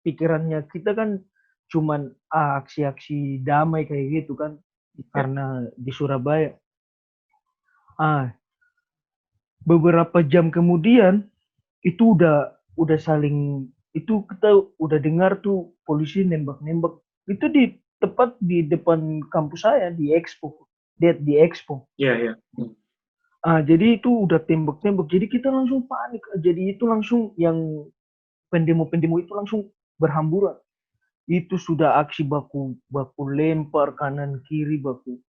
pikirannya kita kan cuman aksi-aksi damai kayak gitu kan, karena di Surabaya. Beberapa jam kemudian itu udah saling, itu kita udah dengar tuh polisi nembak-nembak itu tepat di depan kampus saya di Expo. Iya. Jadi itu udah tembak-tembak. Jadi kita langsung panik. Jadi itu langsung yang pendemo-pendemo itu langsung berhamburan. Itu sudah aksi baku lempar kanan kiri baku.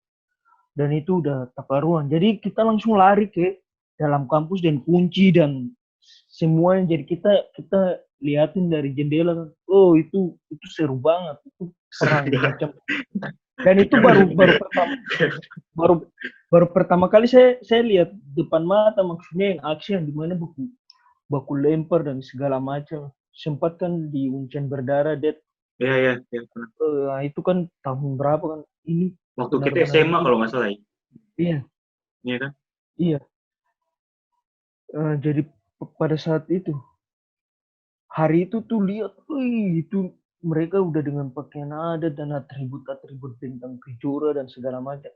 Dan itu udah taparuan. Jadi kita langsung lari ke dalam kampus dan kunci dan semuanya. Jadi kita liatin dari jendela. Oh, itu seru banget. Itu perang macam. Dan itu baru pertama kali saya lihat depan mata, maksudnya yang aksi yang dimana baku lempar dan segala macam. Sempat kan di Uncen berdarah, Iya. itu kan tahun berapa kan ini? Waktu kita SMA kalau nggak salah. Iya. Iya kan? Iya. Jadi pada saat itu hari itu tuh lihat, itu mereka udah dengan pakaian adat dan atribut bintang kejora dan segala macam.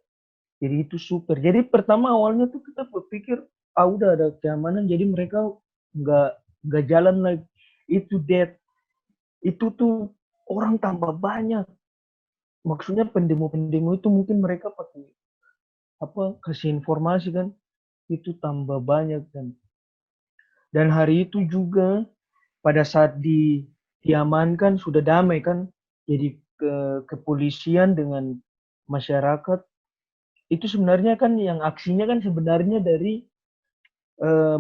Jadi itu super. Jadi pertama awalnya tuh kita berpikir udah ada keamanan, jadi mereka nggak jalan lagi. Itu tuh orang tambah banyak. Maksudnya pendemo itu mungkin mereka pakai kasih informasi kan, itu tambah banyak. Dan hari itu juga pada saat diamankan sudah damai kan, jadi kepolisian dengan masyarakat itu sebenarnya kan yang aksinya kan sebenarnya dari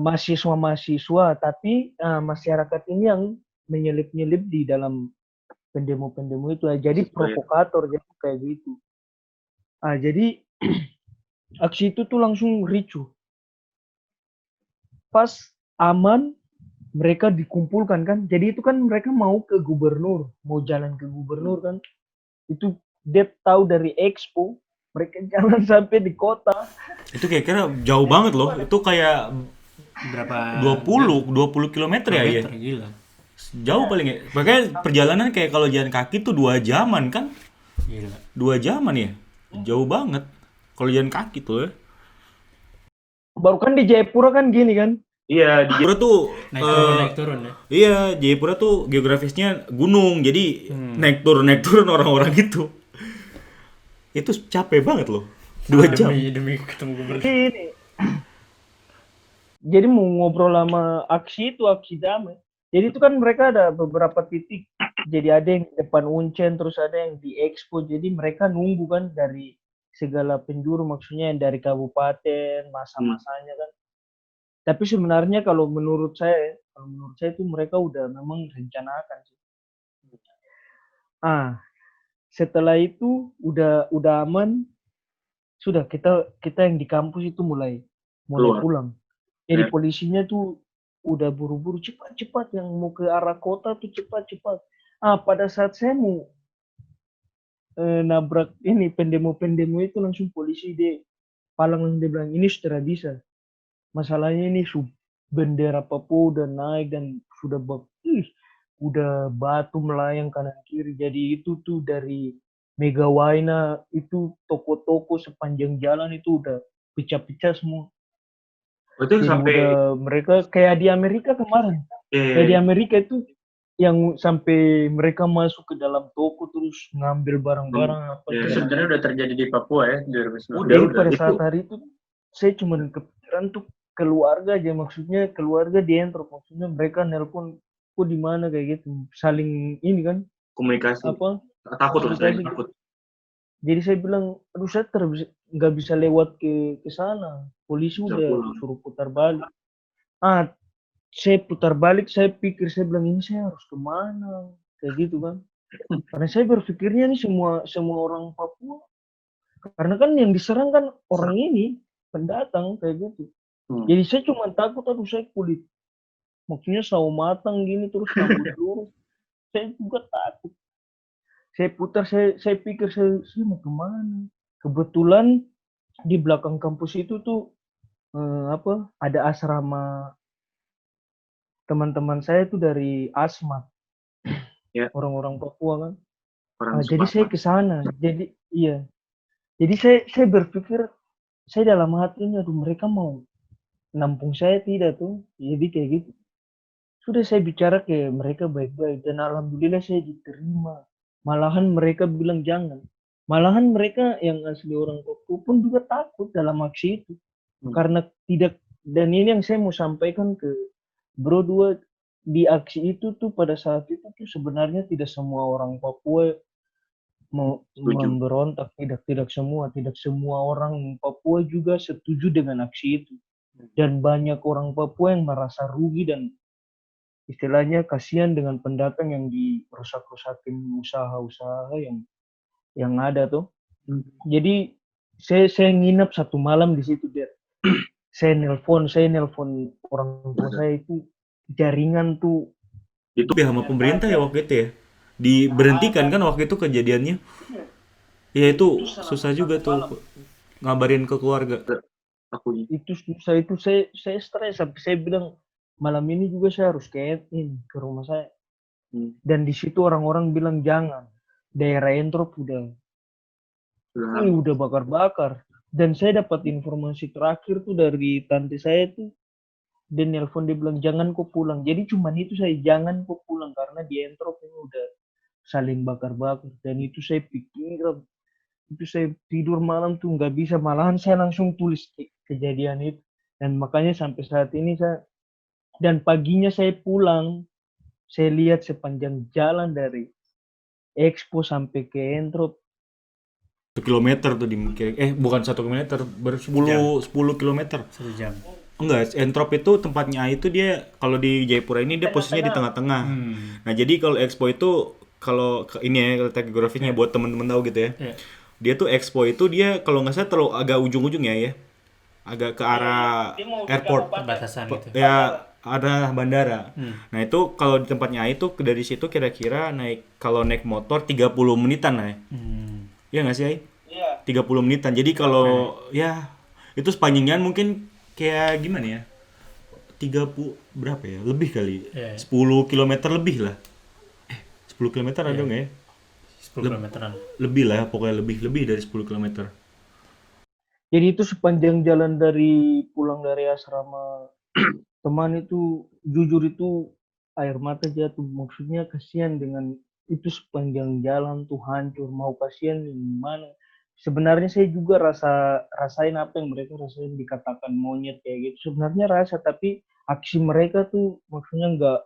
mahasiswa, tapi masyarakat ini yang menyelip-nyelip di dalam pendemo-pendemo itu. Jadi provokator jadi kayak gitu. Jadi aksi itu tuh langsung ricuh. Pas aman mereka dikumpulkan kan. Jadi itu kan mereka mau ke gubernur, mau jalan ke gubernur kan. Itu dia tahu dari Expo, mereka jalan sampai di kota. Itu kira-kira jauh banget loh. Itu kayak Berapa 20 kilometer ya, ya. kilometer, gila. Jauh paling ya. Makanya perjalanan kayak kalau jalan kaki tuh 2 jaman kan? Gila. 2 jaman ya. Jauh banget. Kalau jalan kaki tuh ya. Baru kan di Jayapura kan gini kan. Iya, di Jayapura tuh Naik turun ya. iya, Jayapura tuh geografisnya gunung. Jadi naik turun orang-orang gitu. Itu capek banget loh. 2 jam. Demi ketemu gubernur. Ini. Jadi mau ngobrol sama aksi damai. Jadi itu kan mereka ada beberapa titik. Jadi ada yang di depan Uncen, terus ada yang di Expo. Jadi mereka nunggu kan dari segala penjuru, maksudnya yang dari kabupaten, masa-masanya kan. Tapi sebenarnya kalau menurut saya itu mereka udah memang rencanakan sih. Setelah itu udah aman, sudah kita yang di kampus itu mulai pulang. Jadi polisinya tuh udah buru-buru cepat yang mau ke arah kota tuh cepat. Pada saat saya mau nabrak ini pendemo itu langsung polisi dia palang, dia bilang ini sudah bisa. Masalahnya ini bendera Papua udah naik dan udah batu melayang kanan kiri. Jadi itu tuh dari Megawaina itu toko-toko sepanjang jalan itu udah pecah-pecah semua. Itu sampai mereka kayak di Amerika kemarin. Kayak di Amerika itu yang sampai mereka masuk ke dalam toko terus ngambil barang-barang apa. Itu sebenarnya udah terjadi di Papua ya 2019. Jadi pada saat hari itu saya cuma kepikiran tuh keluarga aja, maksudnya keluarga di Entrop, maksudnya mereka nelpon kok di mana kayak gitu, saling ini kan komunikasi. Takut. Jadi saya bilang, aduh saya nggak bisa lewat ke sana. Polisi udah suruh putar balik. Saya putar balik, saya pikir, saya bilang ini saya harus kemana, kayak gitu kan. Karena saya berpikirnya ini semua orang Papua. Karena kan yang diserang kan orang ini, pendatang kayak gitu. Jadi saya cuma takut, aduh saya kulit. Maksudnya sawo matang gini terus rambut lurus. Saya juga takut. Saya putar, saya pikir saya mau kemana. Kebetulan di belakang kampus itu tuh ada asrama teman-teman saya tuh dari Asmat. Ya. Orang-orang Papua kan. Jadi saya ke sana. Jadi iya. Jadi saya berpikir, saya dalam hatinya aduh mereka mau nampung saya tidak tuh. Jadi kayak gitu. Sudah saya bicara ke mereka baik-baik dan alhamdulillah saya diterima. Malahan mereka bilang jangan. Malahan mereka yang asli orang Papua pun juga takut dalam aksi itu. Karena tidak, dan ini yang saya mau sampaikan ke Bro Dua, di aksi itu tuh pada saat itu tuh sebenarnya tidak semua orang Papua mau memberontak, tidak semua orang Papua juga setuju dengan aksi itu. Dan banyak orang Papua yang merasa rugi dan istilahnya kasihan dengan pendatang yang dirusak-rusakin usaha-usaha yang ada tuh. Jadi saya nginap 1 malam di situ dia. Saya nelpon orang tua saya itu jaringan tuh. Itu sama pemerintah ya waktu itu ya. Diberhentikan kan waktu itu kejadiannya. Ya itu susah juga tuh ngabarin ke keluarga. Itu susah, itu saya stres sampai saya bilang malam ini juga saya harus ke rumah saya. Dan di situ orang-orang bilang jangan. Daerah Entrop udah bakar-bakar. Dan saya dapat informasi terakhir tuh dari tante saya tuh. Dia nelpon, dia bilang jangan kok pulang. Jadi cuman itu saya jangan kok pulang karena di Entrop ini udah saling bakar-bakar. Dan itu saya pikir, itu saya tidur malam tuh nggak bisa. Malahan saya langsung tulis kejadian itu. Dan makanya sampai saat ini dan paginya saya pulang, saya lihat sepanjang jalan dari Expo sampai ke Entrop 1 kilometer tuh bukan 1 kilometer, 10 kilometer. 1 jam. Enggak, Entrop itu tempatnya itu dia kalau di Jayapura ini dia posisinya di tengah-tengah. Nah, jadi kalau Expo itu kalau ini ya letak geografinya buat temen-temen tahu gitu ya. Iya. Dia tuh Expo itu dia kalau nggak salah terlalu agak ujung-ujung ya. Agak ke arah Dia mau di airport. kabupaten. Perbatasan gitu. Ya ada bandara. Hmm. Nah itu kalau di tempatnya Ai tuh dari situ kira-kira kalau naik motor 30 menitan lah ya. Iya nggak sih Ai? Iya. 30 menitan. Jadi kalau ya itu sepanjangnya mungkin kayak gimana ya? 30 berapa ya? Lebih kali. Iya. 10 km lebih lah. 10 km ada Iya. nggak ya? 10 kilometeran. Lebih lah, pokoknya lebih dari 10 km. Jadi itu sepanjang jalan dari pulang dari asrama teman itu jujur itu air mata jatuh. Maksudnya kasihan dengan itu sepanjang jalan tuh hancur. Mau kasihan gimana? Sebenarnya saya juga rasain apa yang mereka rasain dikatakan monyet kayak gitu. Sebenarnya rasa tapi aksi mereka tuh maksudnya nggak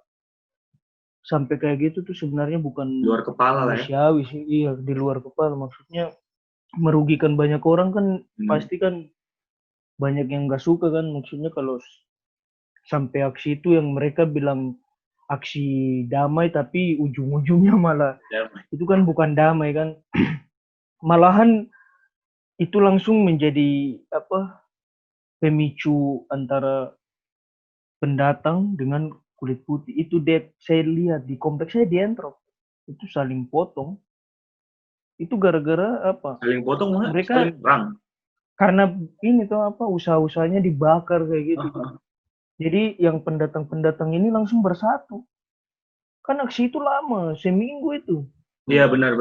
sampai kayak gitu tuh sebenarnya bukan Luar kepala lah ya. manusiawi sih. Iya di luar kepala maksudnya merugikan banyak orang kan pasti kan banyak yang nggak suka kan maksudnya kalau sampai aksi itu yang mereka bilang aksi damai tapi ujung-ujungnya malah Damai. itu kan bukan damai kan malahan itu langsung menjadi pemicu antara pendatang dengan kulit putih itu saya lihat di kompleks saya di Entrop itu saling potong itu gara-gara apa Saling potong mana? Mereka- Saling perang. karena ini tuh usaha-usahanya dibakar kayak gitu. Jadi yang pendatang-pendatang ini langsung bersatu. Kan aksi itu lama, seminggu itu. Iya benar.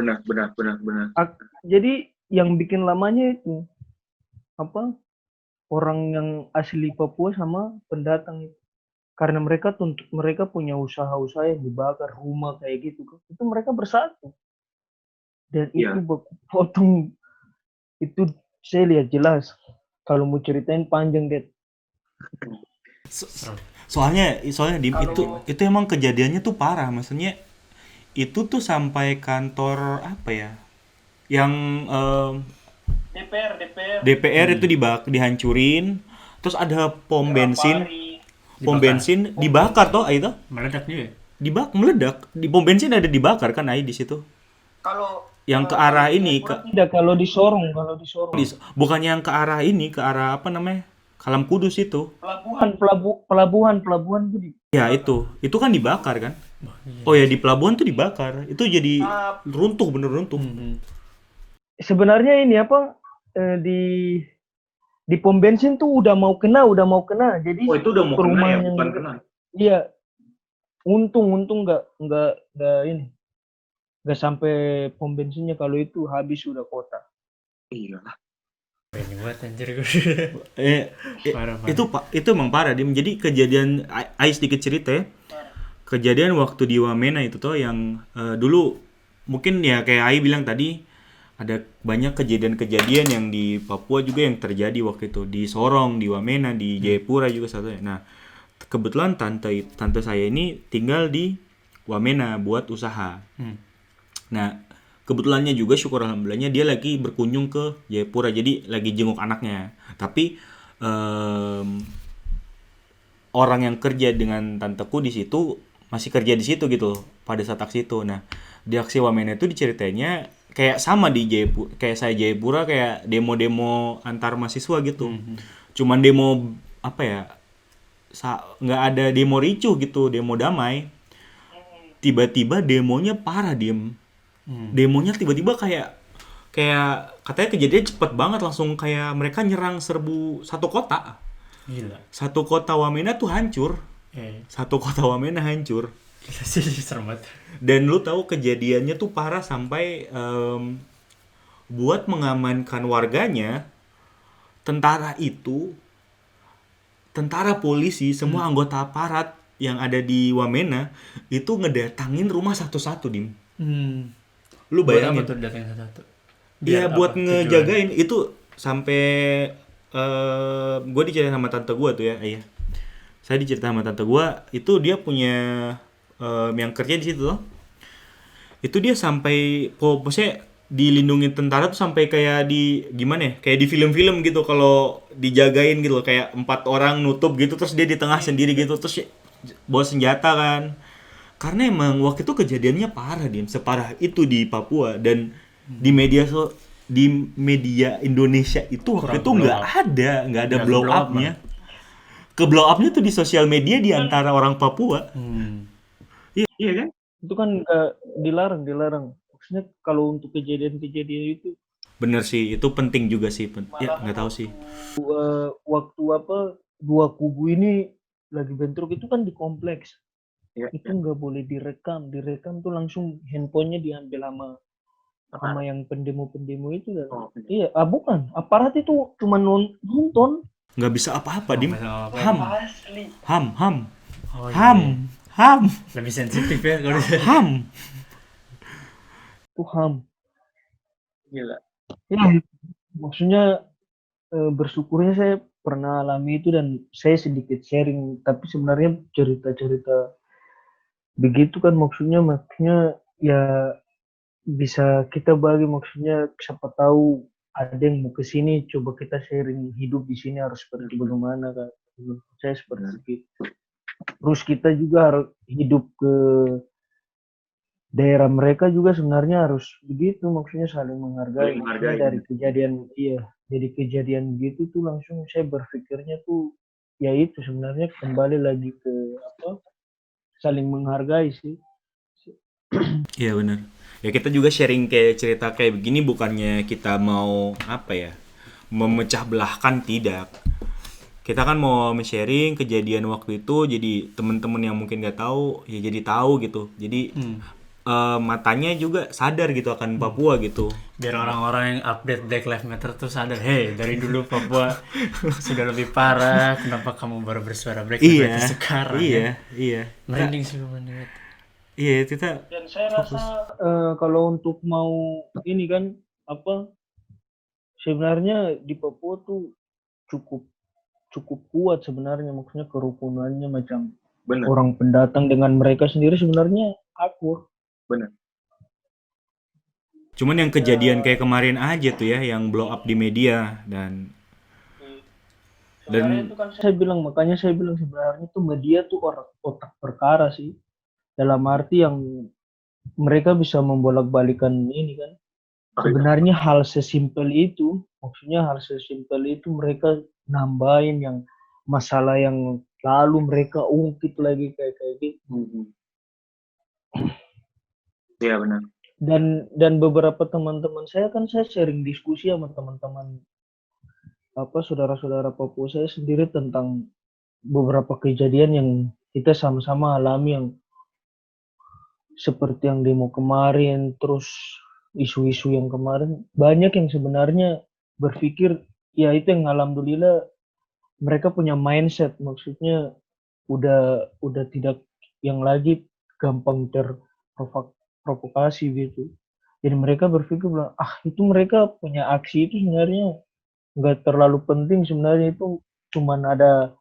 Jadi yang bikin lamanya itu orang yang asli Papua sama pendatang itu. Karena mereka punya usaha-usaha yang dibakar, rumah kayak gitu kan. Itu mereka bersatu. Dan Iya. itu potong itu saya lihat jelas. Kalau mau ceritain panjang deh. Soalnya Dim, itu emang kejadiannya tuh parah, maksudnya itu tuh sampai kantor apa ya? Yang DPR itu dihancurin, terus ada pom bensin dibakar toh itu. Meledak juga. Meledak. Di pom bensin ada dibakar kan di situ. Kalau Yang ke arah ini tidak kalau di Sorong. bukannya yang ke arah ini, ke arah apa namanya? Kalam Kudus itu. Pelabuhan tuh Ya itu kan dibakar kan? Oh ya di pelabuhan tuh dibakar. Itu jadi runtuh, bener runtuh. sebenarnya ini di pom bensin tuh udah mau kena. Jadi Oh itu udah mau kena ya, perumahan bukan yang- kena. Iya. Untung nggak sampai pom bensinnya, kalau itu habis sudah kota. Iya lah. Ini buat anjir gue. Parah. Itu emang parah Dim. Jadi kejadian Ais sedikit cerita ya. Kejadian waktu di Wamena itu tuh yang dulu mungkin ya kayak Ai bilang tadi ada banyak kejadian-kejadian yang di Papua juga yang terjadi waktu itu di Sorong, di Wamena, di Jayapura juga satu. Nah, kebetulan tante saya ini tinggal di Wamena buat usaha. Nah, kebetulannya juga syukur alhamdulillahnya dia lagi berkunjung ke Jayapura, jadi lagi jenguk anaknya. Tapi orang yang kerja dengan tanteku di situ masih kerja di situ gitu pada saat aksi itu. Nah, di aksi Wamena itu diceritainnya kayak sama di Jayapura, kayak saya Jayapura kayak demo-demo antar mahasiswa gitu. Cuman demo apa ya? Nggak ada demo ricuh gitu, demo damai. Tiba-tiba demonya parah Dim. Demonya tiba-tiba kayak katanya kejadian cepet banget, langsung kayak mereka nyerang serbu satu kota. Gila. Satu kota Wamena tuh hancur. Satu kota Wamena hancur. Gila sih, serem banget. Dan lu tahu kejadiannya tuh parah sampai buat mengamankan warganya, tentara polisi, semua anggota aparat yang ada di Wamena itu ngedatangin rumah satu-satu Dim. Lu bayangin. Buat apa tuh datang satu-satu? Iya Biar buat apa ngejagain itu sampai gue diceritain sama tante gue tuh ya, iya. Saya diceritain sama tante gue itu dia punya yang kerja di situ loh. Itu dia sampai maksudnya dilindungin tentara tuh sampai kayak di gimana ya? Kayak di film-film gitu kalau dijagain gitu loh, kayak 4 orang nutup gitu terus dia di tengah sendiri gitu terus bawa senjata kan. Karena emang waktu itu kejadiannya parah, Dim, separah itu di Papua. Dan di media Indonesia itu waktu itu nggak ada Nggak blow blow up, up-nya. Ke blow up-nya tuh di sosial media di antara orang Papua. Iya kan? Itu kan dilarang. Maksudnya kalau untuk kejadian-kejadian itu Bener sih, itu penting juga sih. Ya nggak tahu sih. waktu dua kubu ini lagi bentrok itu kan di kompleks. Iya. Itu nggak boleh direkam tuh langsung handphonenya diambil sama yang pendemo itu kan. Oh, Iya, bukan. Aparat itu cuma nonton. Nggak bisa apa-apa, Dim. Apa-apa. Asli. Ham. Oh, iya. Lebih sensitif ya kalau Ham. Itu HAM. Gila. Ya, maksudnya bersyukurnya saya pernah alami itu dan saya sedikit sharing. Tapi sebenarnya cerita-cerita begitu kan maksudnya ya bisa kita bagi, maksudnya siapa tahu ada yang mau ke sini, coba kita sharing hidup di sini harus seperti bagaimana kan. Menurut saya seperti itu. Terus kita juga harus hidup ke daerah mereka juga sebenarnya harus begitu, maksudnya saling menghargai. Saling menghargai. Maksudnya dari kejadian gitu tuh langsung saya berpikirnya tuh ya itu sebenarnya kembali lagi ke saling menghargai sih. Iya benar. Ya kita juga sharing kayak cerita kayak begini bukannya kita mau memecah belahkan, tidak. Kita kan mau sharing kejadian waktu itu, jadi teman-teman yang mungkin nggak tahu ya jadi tahu gitu. Jadi matanya juga sadar gitu akan Papua gitu. biar orang-orang yang update Black Lives Matter tuh sadar, hey, dari dulu Papua sudah lebih parah, kenapa kamu baru bersuara Black Lives Matter sekarang? Iya. Merinding sih gue lihat. Iya, kita Dan saya rasa kalau untuk mau ini kan sebenarnya di Papua tuh cukup kuat sebenarnya, maksudnya kerukunannya macam Benar. orang pendatang dengan mereka sendiri sebenarnya akur. Benar. cuman yang kejadian kayak kemarin aja tuh ya yang blow up di media dan Sebenarnya itu kan makanya saya bilang sebenarnya tuh media tuh otak perkara sih. Dalam arti yang mereka bisa membolak-balikan ini kan. Sebenarnya hal sesimpel itu mereka nambahin yang masalah yang lalu mereka ungkit lagi kayak gitu. Iya benar. Dan beberapa teman-teman saya sharing diskusi sama teman-teman saudara-saudara Papua saya sendiri tentang beberapa kejadian yang kita sama-sama alami, yang seperti yang demo kemarin, terus isu-isu yang kemarin. Banyak yang sebenarnya berpikir ya itu yang alhamdulillah mereka punya mindset, maksudnya udah tidak yang lagi gampang terprovokasi gitu. Jadi mereka berpikir bilang, itu mereka punya aksi itu sebenarnya nggak terlalu penting, sebenarnya itu cuman ada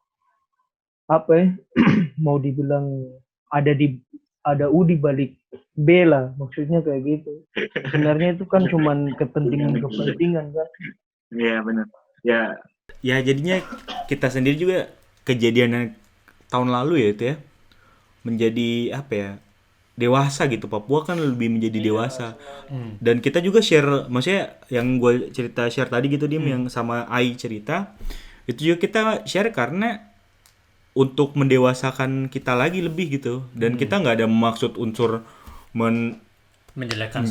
mau dibilang ada U di balik B lah, maksudnya kayak gitu. Sebenarnya itu kan cuman kepentingan kan. Iya benar. ya jadinya kita sendiri juga kejadian tahun lalu ya itu ya menjadi dewasa gitu. Papua kan lebih menjadi dewasa. Dan kita juga share, maksudnya yang gue share tadi gitu Dim, yang sama Ai cerita itu juga kita share karena untuk mendewasakan kita lagi lebih gitu. Dan kita nggak ada maksud unsur menjelekan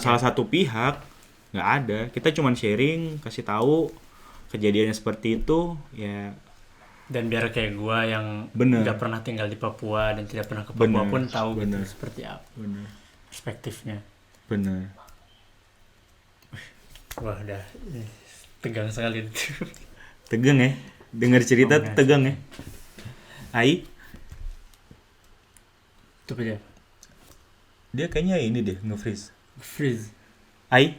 salah satu pihak, nggak ada. Kita cuman sharing, kasih tahu kejadiannya seperti itu ya. Dan biar kayak gua yang nggak pernah tinggal di Papua dan tidak pernah ke Papua pun tahu gitu seperti apa perspektifnya. Bener. Wah udah tegang sekali. Tegang ya, dengar cerita tegang ya. Ai? Itu aja. Dia kayaknya ini deh nge-freeze. Freeze. Ai?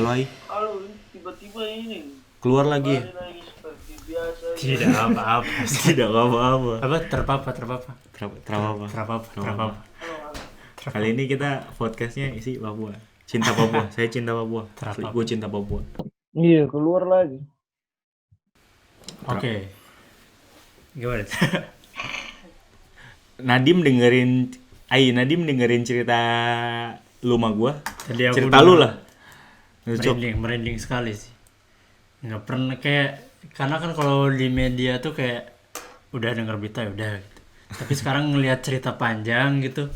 Halo Ai? Halo, tiba-tiba ini Keluar lagi. seperti biasa. Tidak apa-apa. Tidak apa-apa. Apa terpapa. Terapa. Kali ini kita podcastnya isi Papua. Cinta Papua. Saya cinta Papua. Gue cinta Papua. Iya, keluar lagi. Oke. Gimana? Nadim dengerin cerita lu sama gua. Tadi aku Cerita lu udah lah. Cok. merinding sekali sih. Nggak pernah kayak, karena kan kalau di media tuh kayak udah denger berita ya udah gitu. Tapi sekarang ngelihat cerita panjang gitu,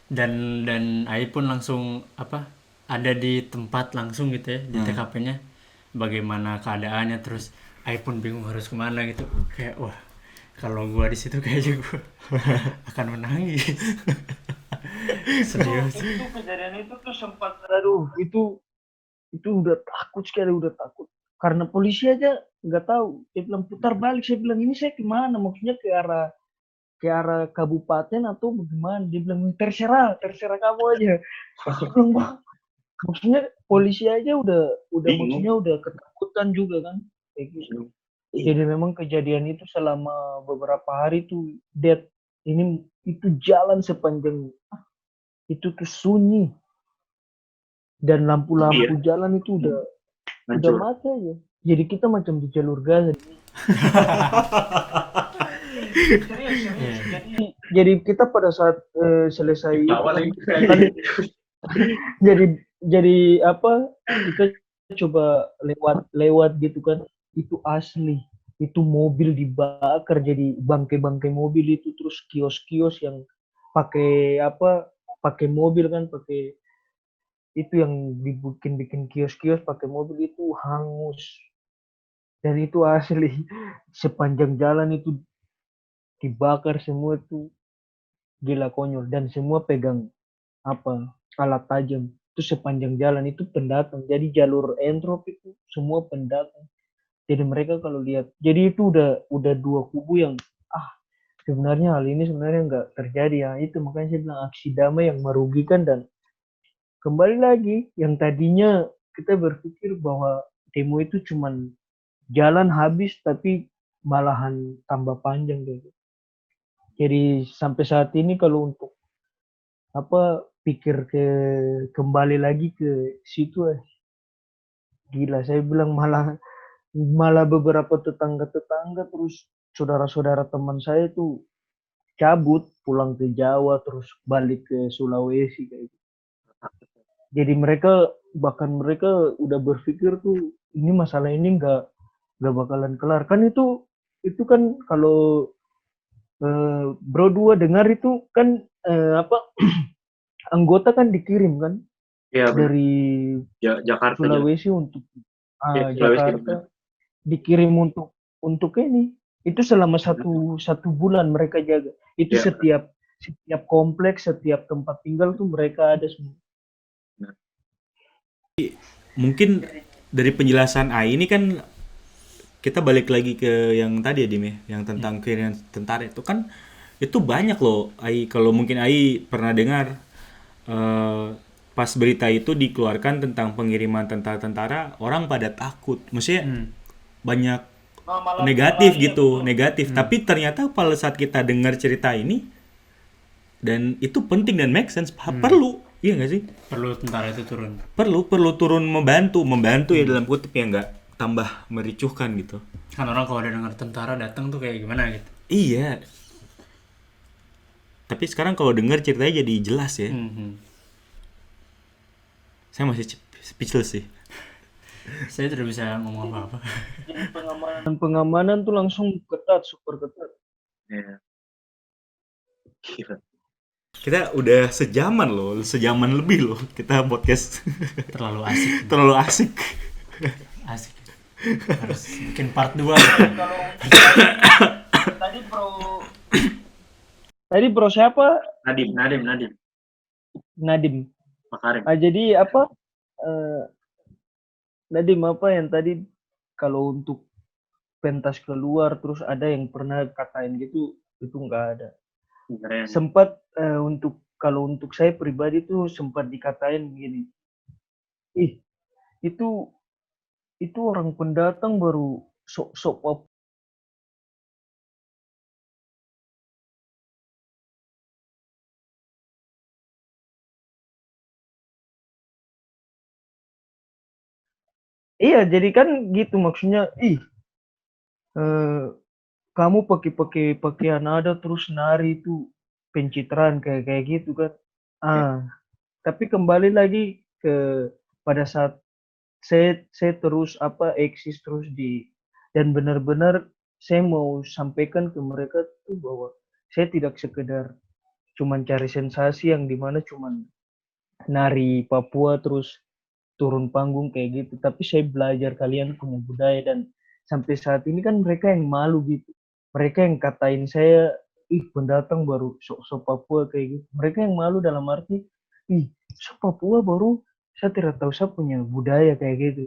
dan Ai pun langsung apa, ada di tempat langsung gitu ya, di TKP-nya bagaimana keadaannya, terus Ai pun bingung harus kemana gitu. Kayak wah, kalau gua di situ kayaknya gua akan menangis. Serius. Itu kejadian itu tuh sempat, aduh, itu udah takut sekali, udah takut. Karena polisi aja nggak tahu. Dia bilang putar balik. Saya bilang ini saya kemana? Maksudnya ke arah kabupaten atau bagaimana? Dia bilang terserah kamu aja. Saya bilang, wah, maksudnya polisi aja udah Bingung. maksudnya udah ketakutan juga kan. Kayak gitu. Jadi memang kejadian itu selama beberapa hari tuh dead. Ini itu jalan sepanjang itu tuh sunyi dan lampu-lampu jalan itu udah Hancur. mati aja. Jadi kita macam di jalur Gaza. Serius. Jadi kita pada saat selesai itu kan, jadi apa, kita coba lewat gitu kan, itu asli itu mobil dibakar jadi bangkai-bangkai mobil itu, terus kios-kios yang pakai mobil kan, pakai itu yang dibikin kios-kios pakai mobil itu hangus. Dan itu asli sepanjang jalan itu dibakar semua tuh, gila konyol, dan semua pegang apa, alat tajam itu sepanjang jalan itu pendatang. Jadi jalur entrop itu semua pendatang. Jadi mereka kalau lihat, jadi itu udah dua kubu yang sebenarnya hal ini sebenarnya nggak terjadi ya. Itu makanya saya bilang aksi damai yang merugikan. Dan kembali lagi yang tadinya kita berpikir bahwa demo itu cuman jalan habis, tapi malahan tambah panjang gitu. Jadi sampai saat ini kalau untuk pikir kembali lagi ke situ, gila, saya bilang malah malah beberapa tetangga-tetangga terus saudara-saudara teman saya tuh cabut pulang ke Jawa terus balik ke Sulawesi kayak gitu. Jadi mereka udah berpikir tuh ini masalah ini nggak bakalan kelar kan. Itu kan kalau Bro Dua dengar itu kan anggota kan dikirim kan Iya benar. dari Jakarta Sulawesi untuk Sulawesi benar. Jakarta, dikirim untuk ini. Itu selama satu bulan mereka jaga. Itu Iya, setiap kompleks, setiap tempat tinggal tuh mereka ada semua. benar. Mungkin dari penjelasan Ai ini kan kita balik lagi ke yang tadi ya Dim ya, yang tentang kiriman tentara itu kan itu banyak loh. Ai kalau mungkin Ai pernah dengar pas berita itu dikeluarkan tentang pengiriman tentara-tentara, orang pada takut. Maksudnya banyak negatif gitu, negatif. Tapi ternyata pada saat kita dengar cerita ini dan itu penting dan make sense, perlu, iya nggak sih? Perlu tentara itu turun. Perlu turun membantu ya dalam kutip ya, nggak tambah mericuhkan gitu. Kan orang kalau ada dengar tentara datang tuh kayak gimana gitu. Iya. Tapi sekarang kalau dengar ceritanya jadi jelas ya. Saya masih speechless sih. Saya tidak bisa ngomong apa-apa. Jadi pengamanan tuh langsung ketat, super ketat. Iya. Gila. Kita udah sejaman lebih loh kita podcast. Terlalu asik. Terlalu asik. Asik. Harus bikin part 2. Tadi bro siapa? Nadim. Makarim. Jadi apa? Nadim apa yang tadi kalau untuk pentas keluar terus ada yang pernah katain gitu, itu nggak ada. Keren. Sempat kalau untuk saya pribadi tuh sempat dikatain begini, itu orang pendatang baru sok-sok Iya, jadi kan gitu maksudnya, kamu pakai pakaian adat terus nari itu pencitraan kayak kayak gitu kan. Ah, tapi kembali lagi ke pada saat saya terus eksis terus dan benar-benar saya mau sampaikan ke mereka tuh bahwa saya tidak sekedar cuman cari sensasi yang dimana cuman nari Papua terus turun panggung kayak gitu, tapi saya belajar kalian punya budaya dan sampai saat ini kan mereka yang malu gitu, mereka yang katain saya, pendatang baru sok-sok Papua kayak gitu, mereka yang malu dalam arti, sok Papua baru saya tidak tahu saya punya budaya kayak gitu.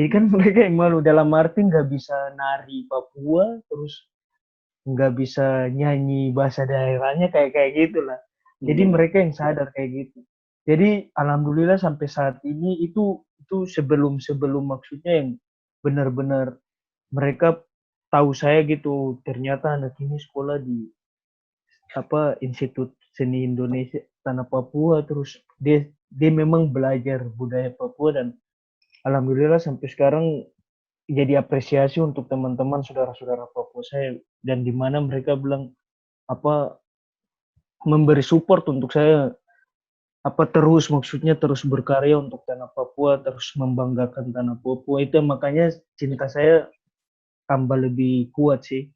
Jadi kan mereka yang malu dalam arti nggak bisa nari Papua terus nggak bisa nyanyi bahasa daerahnya kayak kayak gitulah. Jadi mereka yang sadar kayak gitu. Jadi alhamdulillah sampai saat ini itu sebelum maksudnya yang benar-benar mereka tahu saya gitu. Ternyata anak ini sekolah di Institut Seni Indonesia Tanah Papua, terus dia memang belajar budaya Papua dan alhamdulillah sampai sekarang jadi apresiasi untuk teman-teman saudara-saudara Papua saya dan di mana mereka bilang memberi support untuk saya terus maksudnya terus berkarya untuk tanah Papua, terus membanggakan tanah Papua, itu makanya cinta saya tambah lebih kuat sih.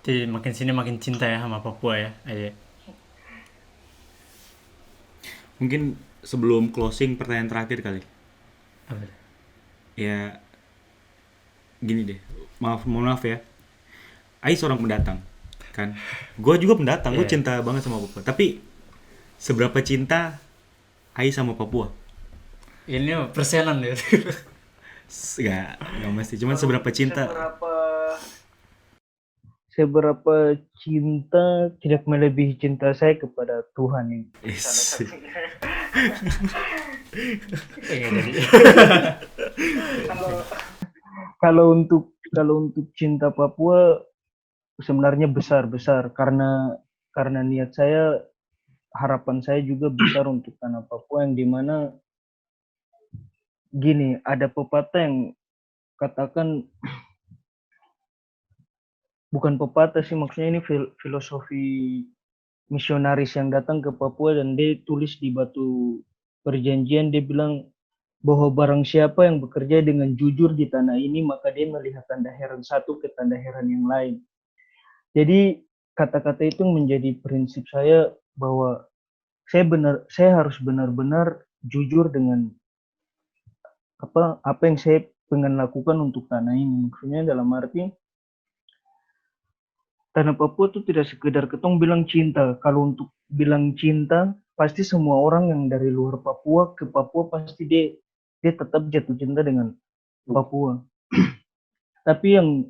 Jadi makin sini makin cinta ya sama Papua ya. Mungkin sebelum closing pertanyaan terakhir kali. Apa? Ya gini deh, mohon maaf ya, Ai seorang pendatang kan, gue juga pendatang, gue cinta banget sama Papua, tapi seberapa cinta Ai sama Papua? Ini persenan ya. Gak mesti, cuman seberapa cinta. Seberapa cinta tidak melebihi cinta saya kepada Tuhan ini. Kalau untuk cinta Papua sebenarnya besar karena niat saya, harapan saya juga besar untuk tanah Papua yang dimana gini, ada pepatah yang katakan, bukan pepatah sih, maksudnya ini filosofi misionaris yang datang ke Papua dan dia tulis di batu perjanjian, dia bilang bahwa barang siapa yang bekerja dengan jujur di tanah ini maka dia melihat tanda heran satu ke tanda heran yang lain. Jadi kata-kata itu menjadi prinsip saya bahwa saya harus benar-benar jujur dengan apa yang saya pengen lakukan untuk tanah ini. Maksudnya dalam arti tanah Papua itu tidak sekedar ketong bilang cinta. Kalau untuk bilang cinta, pasti semua orang yang dari luar Papua ke Papua pasti dia tetap jatuh cinta dengan Papua. Tapi yang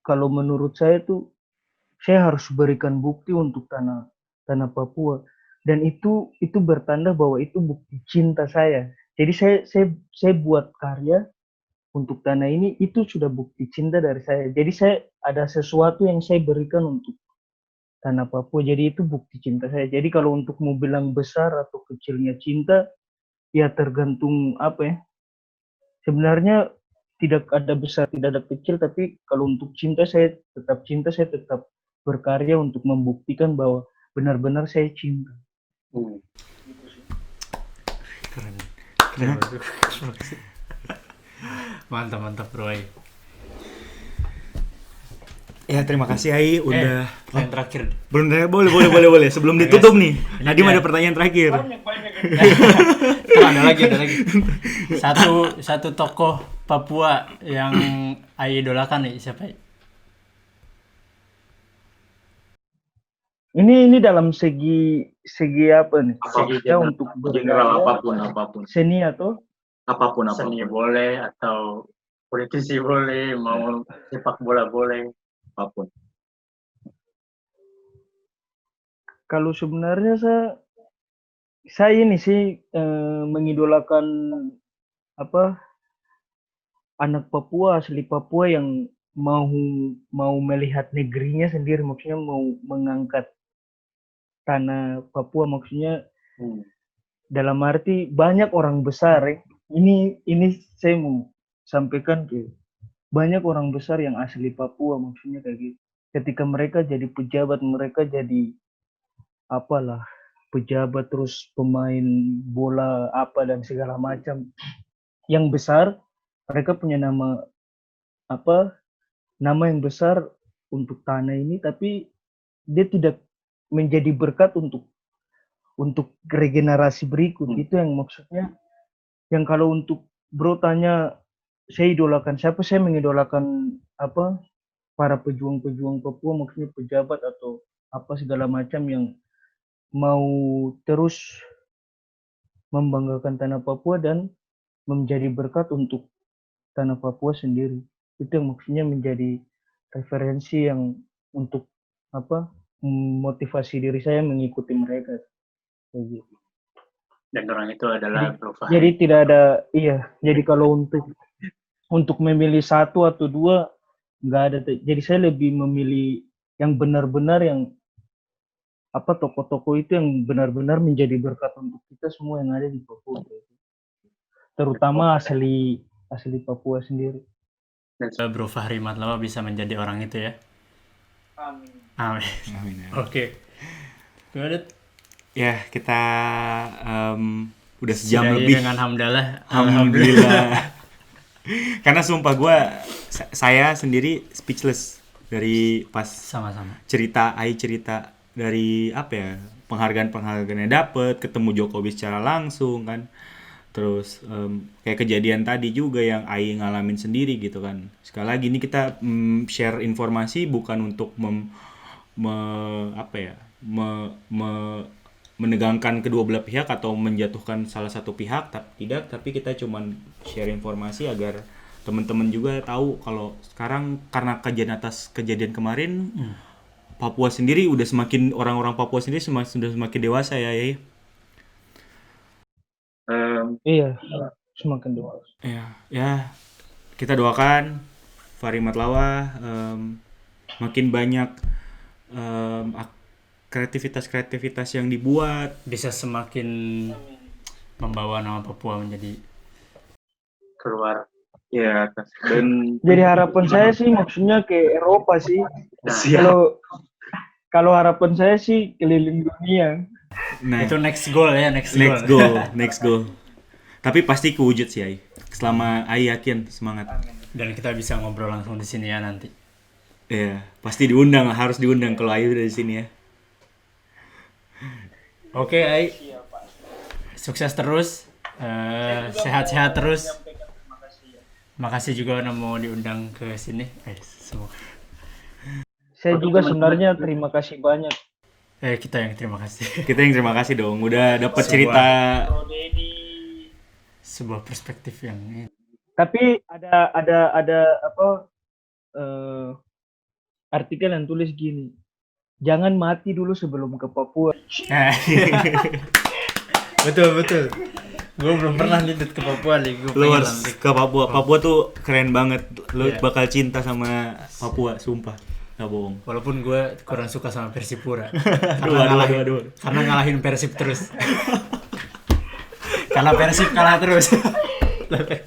kalau menurut saya tuh, saya harus berikan bukti untuk tanah Papua. Dan itu bertanda bahwa itu bukti cinta saya. Jadi saya buat karya untuk tanah ini, itu sudah bukti cinta dari saya. Jadi saya ada sesuatu yang saya berikan untuk tanah Papua. Jadi itu bukti cinta saya. Jadi kalau untuk mau bilang besar atau kecilnya cinta, ya tergantung sebenarnya tidak ada besar, tidak ada kecil, tapi kalau untuk cinta saya tetap berkarya untuk membuktikan bahwa benar-benar saya cinta. Keren. Mantap bro. Ya terima kasih Ai udah. Yang terakhir. Belum, boleh. Sebelum ditutup nih. Nadim ada pertanyaan terakhir. Ada lagi. Satu tokoh Papua yang Ai idolakan nih, siapa? Ini dalam segi apa nih? Segi untuk general apapun. Seni atau apapun. Seni boleh atau politisi boleh, mau sepak bola boleh, apapun. Kalau sebenarnya saya ini sih mengidolakan anak Papua, asli Papua yang mau melihat negerinya sendiri, maksudnya mau mengangkat tanah Papua, maksudnya dalam arti banyak orang besar ini saya mau sampaikan ke banyak orang besar yang asli Papua, maksudnya kayak gitu. Ketika mereka jadi pejabat, mereka jadi apalah pejabat terus pemain bola apa dan segala macam yang besar, mereka punya nama apa nama yang besar untuk tanah ini, tapi dia tidak menjadi berkat untuk regenerasi berikut. Itu yang maksudnya, yang kalau untuk bro tanya saya idolakan siapa, saya mengidolakan apa para pejuang-pejuang Papua, maksudnya pejabat atau apa segala macam yang mau terus membanggakan tanah Papua dan menjadi berkat untuk tanah Papua sendiri. Itu yang maksudnya menjadi referensi yang untuk apa motivasi diri saya mengikuti mereka kayak gitu. Dan orang itu adalah Bro Fahri. Jadi tidak ada jadi kalau untuk memilih satu atau dua nggak ada. Jadi saya lebih memilih yang benar-benar yang apa tokoh-tokoh itu yang benar-benar menjadi berkat untuk kita semua yang ada di Papua, terutama asli Papua sendiri. Bro Fahri Matlawa bisa menjadi orang itu ya. Amin. Amin. Amin ya. Oke. Gimana? Ya, kita udah sejam Sudahi lebih. dengan hamdalah. Alhamdulillah. Karena sumpah gue, saya sendiri speechless dari pas Sama-sama. cerita dari apa ya, penghargaan-penghargaannya dapet, ketemu Jokowi secara langsung kan. Terus kayak kejadian tadi juga yang Ai ngalamin sendiri gitu kan. Sekali lagi ini kita share informasi bukan untuk menegangkan kedua belah pihak atau menjatuhkan salah satu pihak, tapi kita cuman share informasi agar teman-teman juga tahu kalau sekarang karena kejadian kemarin Papua sendiri udah semakin, orang-orang Papua sendiri sudah semakin dewasa ya. Iya, semakin dewasa. Ya, kita doakan Fahri Matlawa makin banyak kreativitas yang dibuat, Bisa semakin membawa nama Papua menjadi Keluar. Ya, dan Jadi harapan saya sih maksudnya ke Eropa sih. siap. Kalau harapan saya sih keliling dunia. nah itu next goal ya, next goal. next goal. Tapi pasti kewujud sih Ai. Selama Ai yakin, semangat. Dan kita bisa ngobrol langsung di sini ya nanti. Iya, pasti diundang, harus diundang kalau Ai udah di sini ya. Oke, Ai. Sukses terus. Sehat-sehat terus. Makasih juga udah mau diundang ke sini. Semoga. Saya juga sebenarnya terima kasih banyak. Kita yang terima kasih. Kita yang terima kasih dong, udah dapat cerita. Sebuah perspektif yang ini. Tapi ada apa artikel yang tulis gini. Jangan mati dulu sebelum ke Papua. Betul. Gue belum pernah nyedot ke Papua nih. Lu harus ke Papua. Papua tuh keren banget. Lu bakal cinta sama Papua, sumpah. Gak bohong. Walaupun gue kurang suka sama Persipura. Aduh. Karena ngalahin Persib terus. Karena Persib kalah terus. Tapi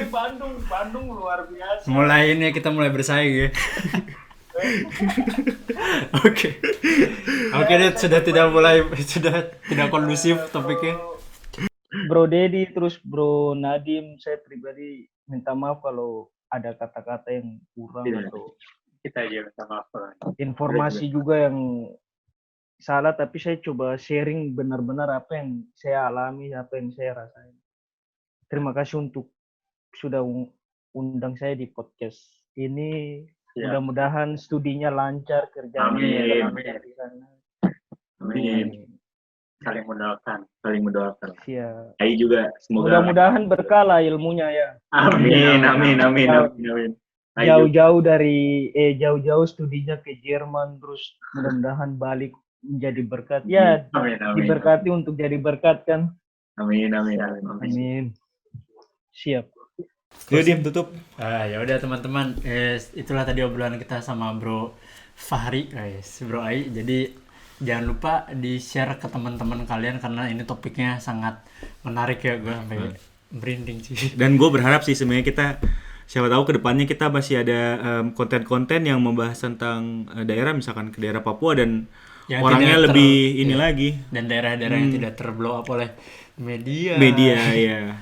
Bandung luar biasa. Mulai ini kita mulai bersaing ya. Oke, sudah tidak kondusif topiknya. Bro Dedi terus Bro Nadim, saya pribadi minta maaf kalau ada kata-kata yang kurang atau Kita aja minta maaf. informasi juga yang salah, tapi saya coba sharing benar-benar apa yang saya alami, apa yang saya rasain. Terima kasih untuk sudah undang saya di podcast ini. Mudah-mudahan studinya lancar, kerjanya lancar di sana. Amin. Saling mendoakan. Siap. Ai juga semoga. Mudah-mudahan berkala ilmunya ya. Amin. Jauh-jauh studinya ke Jerman, terus mudah-mudahan balik menjadi berkat. Ya, Amin. diberkati untuk jadi berkat kan. Amin. Siap. Yuk Dim, tutup. Ya udah teman-teman, itulah tadi obrolan kita sama Bro Fahri, Bro Ai. Jadi jangan lupa di-share ke teman-teman kalian karena ini topiknya sangat menarik ya, gue sampai merinding sih. Dan gue berharap sih sebenarnya kita siapa tahu kedepannya kita masih ada konten-konten yang membahas tentang daerah, misalkan ke daerah Papua dan Yang orangnya tidak lebih ini lagi dan daerah-daerah yang tidak terblow up oleh media. ya.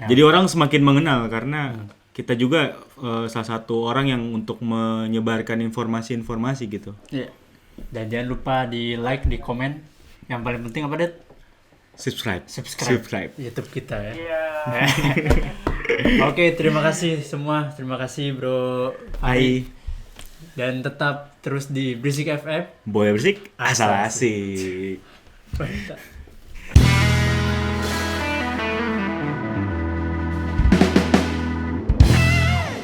Jadi orang semakin mengenal karena kita juga salah satu orang yang untuk menyebarkan informasi-informasi gitu. Iya. Dan jangan lupa di like, di komen. Yang paling penting apa, Det? Subscribe. YouTube kita ya. Oke, terima kasih semua. Terima kasih Bro Hai. Dan tetap terus di Berisik FM. Boleh bersik, asal Asal asik. Mantap.